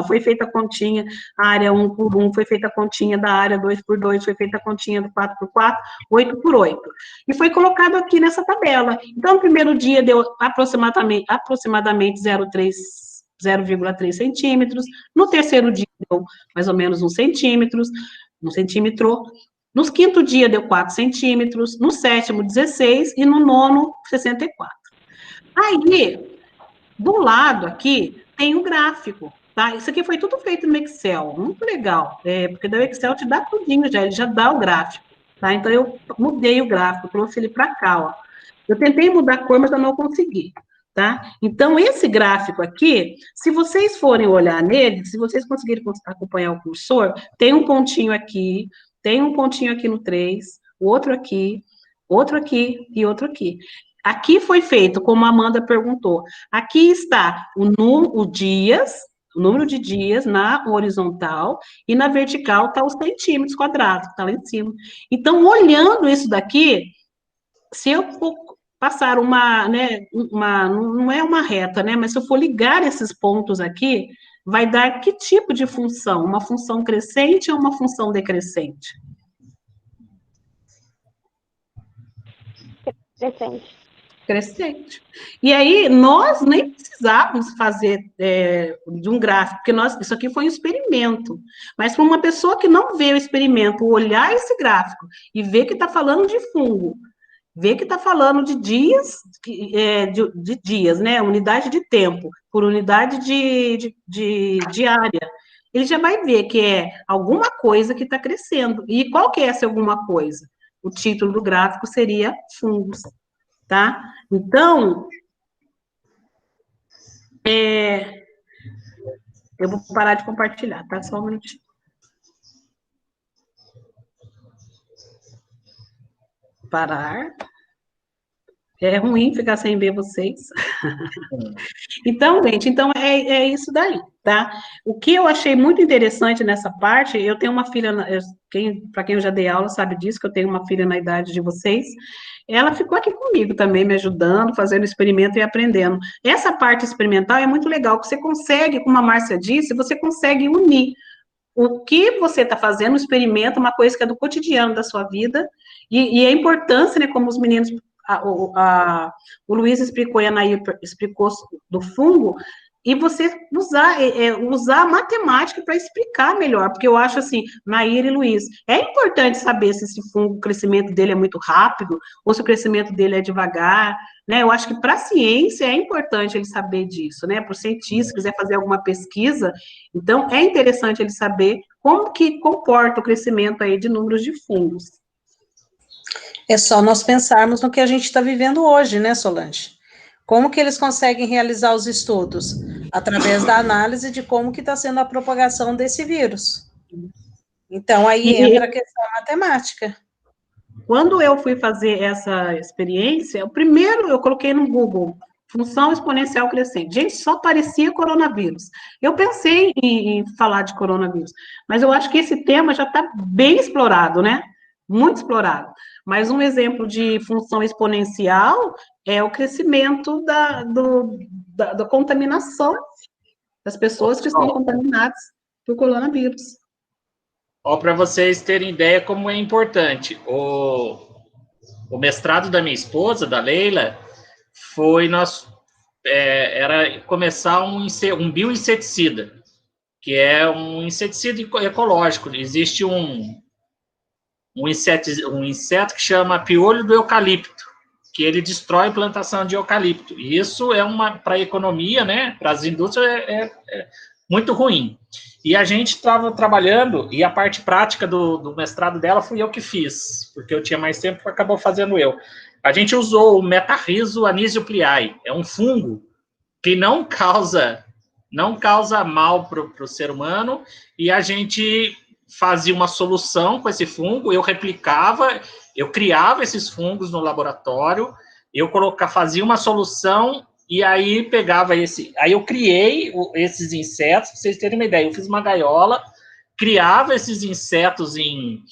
S1: a área 1 por 1, foi feita a continha da área 2 por 2, foi feita a continha do 4 por 4, 8 por 8. E foi colocado aqui nessa tabela. Então, no primeiro dia deu aproximadamente 0,3 centímetros, no terceiro dia deu mais ou menos 1 centímetro, no 5º dia deu 4 centímetros, no 7º, 16, e no 9º, 64. Aí, do lado aqui, tem o gráfico, tá? Isso aqui foi tudo feito no Excel, muito legal, porque daí o Excel te dá tudinho já, ele já dá o gráfico, tá? Então, eu mudei o gráfico, trouxe ele para cá, ó. Eu tentei mudar a cor, mas eu não consegui, tá? Então, esse gráfico aqui, se vocês forem olhar nele, se vocês conseguirem acompanhar o cursor, tem um pontinho aqui, tem um pontinho aqui no 3, outro aqui e outro aqui. Aqui foi feito, como a Amanda perguntou, aqui está o número de dias na horizontal, e na vertical está os centímetros quadrados, está lá em cima. Então, olhando isso daqui, se eu for passar não é uma reta, né, mas se eu for ligar esses pontos aqui, vai dar que tipo de função? Uma função crescente ou uma função decrescente? Crescente. E aí, nós nem precisávamos fazer de um gráfico, porque isso aqui foi um experimento. Mas para uma pessoa que não vê o experimento, olhar esse gráfico e ver que está falando de fungo, ver que está falando de dias, de dias, né? Unidade de tempo, por unidade de área, ele já vai ver que é alguma coisa que está crescendo. E qual que é essa alguma coisa? O título do gráfico seria fungos. Tá? Então, eu vou parar de compartilhar, tá? Só um minutinho. Parar. É ruim ficar sem ver vocês. Então, gente, é isso daí, tá? O que eu achei muito interessante nessa parte, eu tenho uma filha, para quem eu já dei aula sabe disso, que eu tenho uma filha na idade de vocês, ela ficou aqui comigo também, me ajudando, fazendo experimento e aprendendo. Essa parte experimental é muito legal, que você consegue, como a Márcia disse, você consegue unir o que você está fazendo, o experimento, uma coisa que é do cotidiano da sua vida, e a importância, né, como os meninos... o Luiz explicou e a Nair explicou do fungo, e você usar a matemática para explicar melhor, porque eu acho assim, Nair e Luiz, é importante saber se esse fungo, o crescimento dele é muito rápido, ou se o crescimento dele é devagar, né? Eu acho que para a ciência é importante ele saber disso, né? Para o cientista, quiser fazer alguma pesquisa, então é interessante ele saber como que comporta o crescimento aí de números de fungos.
S4: É só nós pensarmos no que a gente está vivendo hoje, né, Solange? Como que eles conseguem realizar os estudos? Através da análise de como que está sendo a propagação desse vírus. Então, aí entra a questão matemática.
S1: Quando eu fui fazer essa experiência, o primeiro eu coloquei no Google, função exponencial crescente. Gente, só aparecia coronavírus. Eu pensei em falar de coronavírus, mas eu acho que esse tema já está bem explorado, né? Muito explorado. Mas um exemplo de função exponencial é o crescimento da contaminação das pessoas que estão contaminadas por coronavírus.
S3: Ó, para vocês terem ideia como é importante, o mestrado da minha esposa, da Leila, era começar um bioinseticida, que é um inseticida ecológico. Existe um inseto que chama piolho do eucalipto, que ele destrói plantação de eucalipto. E isso para a economia, né, para as indústrias, é muito ruim. E a gente estava trabalhando, e a parte prática do mestrado dela fui eu que fiz, porque eu tinha mais tempo, acabou fazendo eu. A gente usou o Metarrhizo anisopleae, é um fungo que não causa mal para o ser humano, e a gente fazia uma solução com esse fungo, eu criava esses fungos no laboratório, fazia uma solução, e aí aí eu criei esses insetos, para vocês terem uma ideia, eu fiz uma gaiola, criava esses insetos em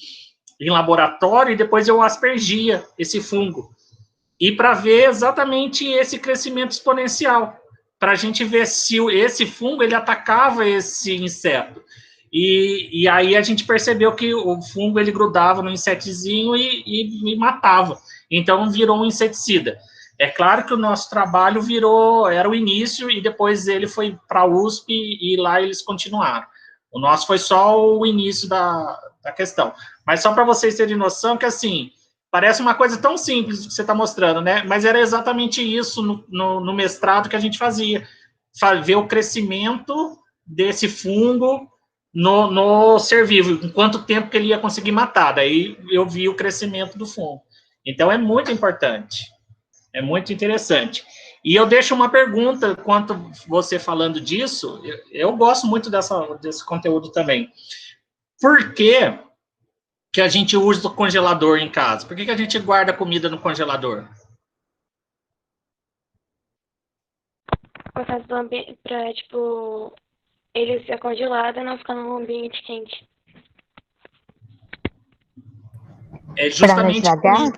S3: laboratório, e depois eu aspergia esse fungo, e para ver exatamente esse crescimento exponencial, para a gente ver se esse fungo, ele atacava esse inseto. E aí a gente percebeu que o fungo, ele grudava no insetozinho e matava. Então, virou um inseticida. É claro que o nosso trabalho era o início, e depois ele foi para a USP, e lá eles continuaram. O nosso foi só o início da questão. Mas só para vocês terem noção que, assim, parece uma coisa tão simples que você está mostrando, né? Mas era exatamente isso no mestrado que a gente fazia. Ver o crescimento desse fungo no ser vivo, em quanto tempo que ele ia conseguir matar. Daí eu vi o crescimento do fungo. Então, é muito importante. É muito interessante. E eu deixo uma pergunta, quanto você falando disso, eu gosto muito desse conteúdo também. Por que a gente usa o congelador em casa? Por que a gente guarda comida no congelador?
S11: Por causa do ambiente, pra, tipo, ele ser congelado e não ficar num ambiente quente.
S3: É justamente isso.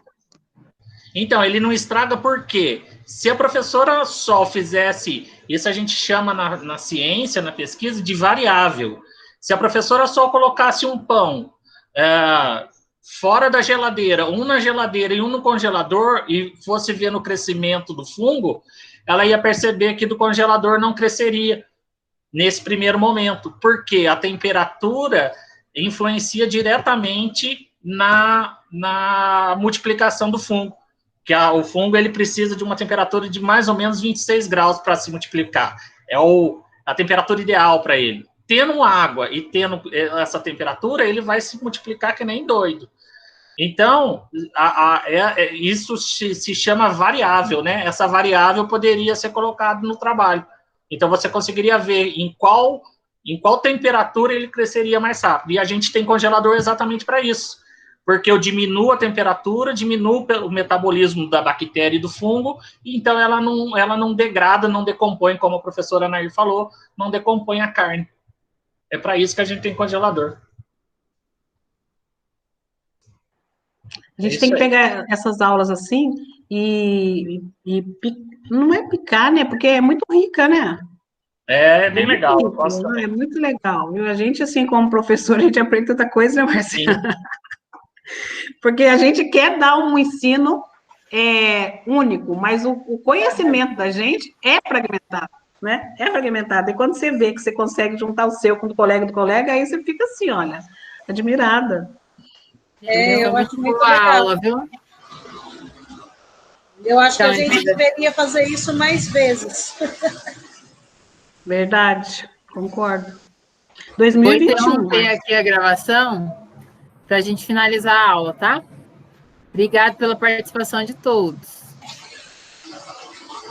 S3: Então, ele não estraga por quê? Se a professora só fizesse, isso a gente chama na ciência, na pesquisa, de variável. Se a professora só colocasse um pão fora da geladeira, um na geladeira e um no congelador, e fosse vendo o crescimento do fungo, ela ia perceber que do congelador não cresceria nesse primeiro momento, porque a temperatura influencia diretamente na multiplicação do fungo. Que o fungo ele precisa de uma temperatura de mais ou menos 26 graus para se multiplicar. É a temperatura ideal para ele. Tendo água e tendo essa temperatura, ele vai se multiplicar que nem doido. Então, isso se chama variável, né? Essa variável poderia ser colocada no trabalho. Então, você conseguiria ver em qual temperatura ele cresceria mais rápido. E a gente tem congelador exatamente para isso. Porque eu diminuo a temperatura, diminuo o metabolismo da bactéria e do fungo, e então ela não degrada, não decompõe, como a professora Nair falou, não decompõe a carne. É para isso que a gente tem congelador.
S1: A gente tem que pegar essas aulas assim e não é picar, né? Porque é muito rica, né?
S3: É bem legal.
S1: É muito legal. Viu? A gente, assim, como professor, a gente aprende tanta coisa, né, Marcelo? Porque a gente quer dar um ensino único, mas o conhecimento da gente é fragmentado, né? É fragmentado. E quando você vê que você consegue juntar o seu com o colega do colega, aí você fica assim, olha, admirada.
S4: Eu acho muito legal.
S14: Aula, viu?
S4: Eu acho que a gente deveria fazer isso mais vezes.
S1: Verdade, concordo.
S14: Vou
S1: 2021.
S14: interromper aqui a gravação para a gente finalizar a aula, tá? Obrigada pela participação de todos.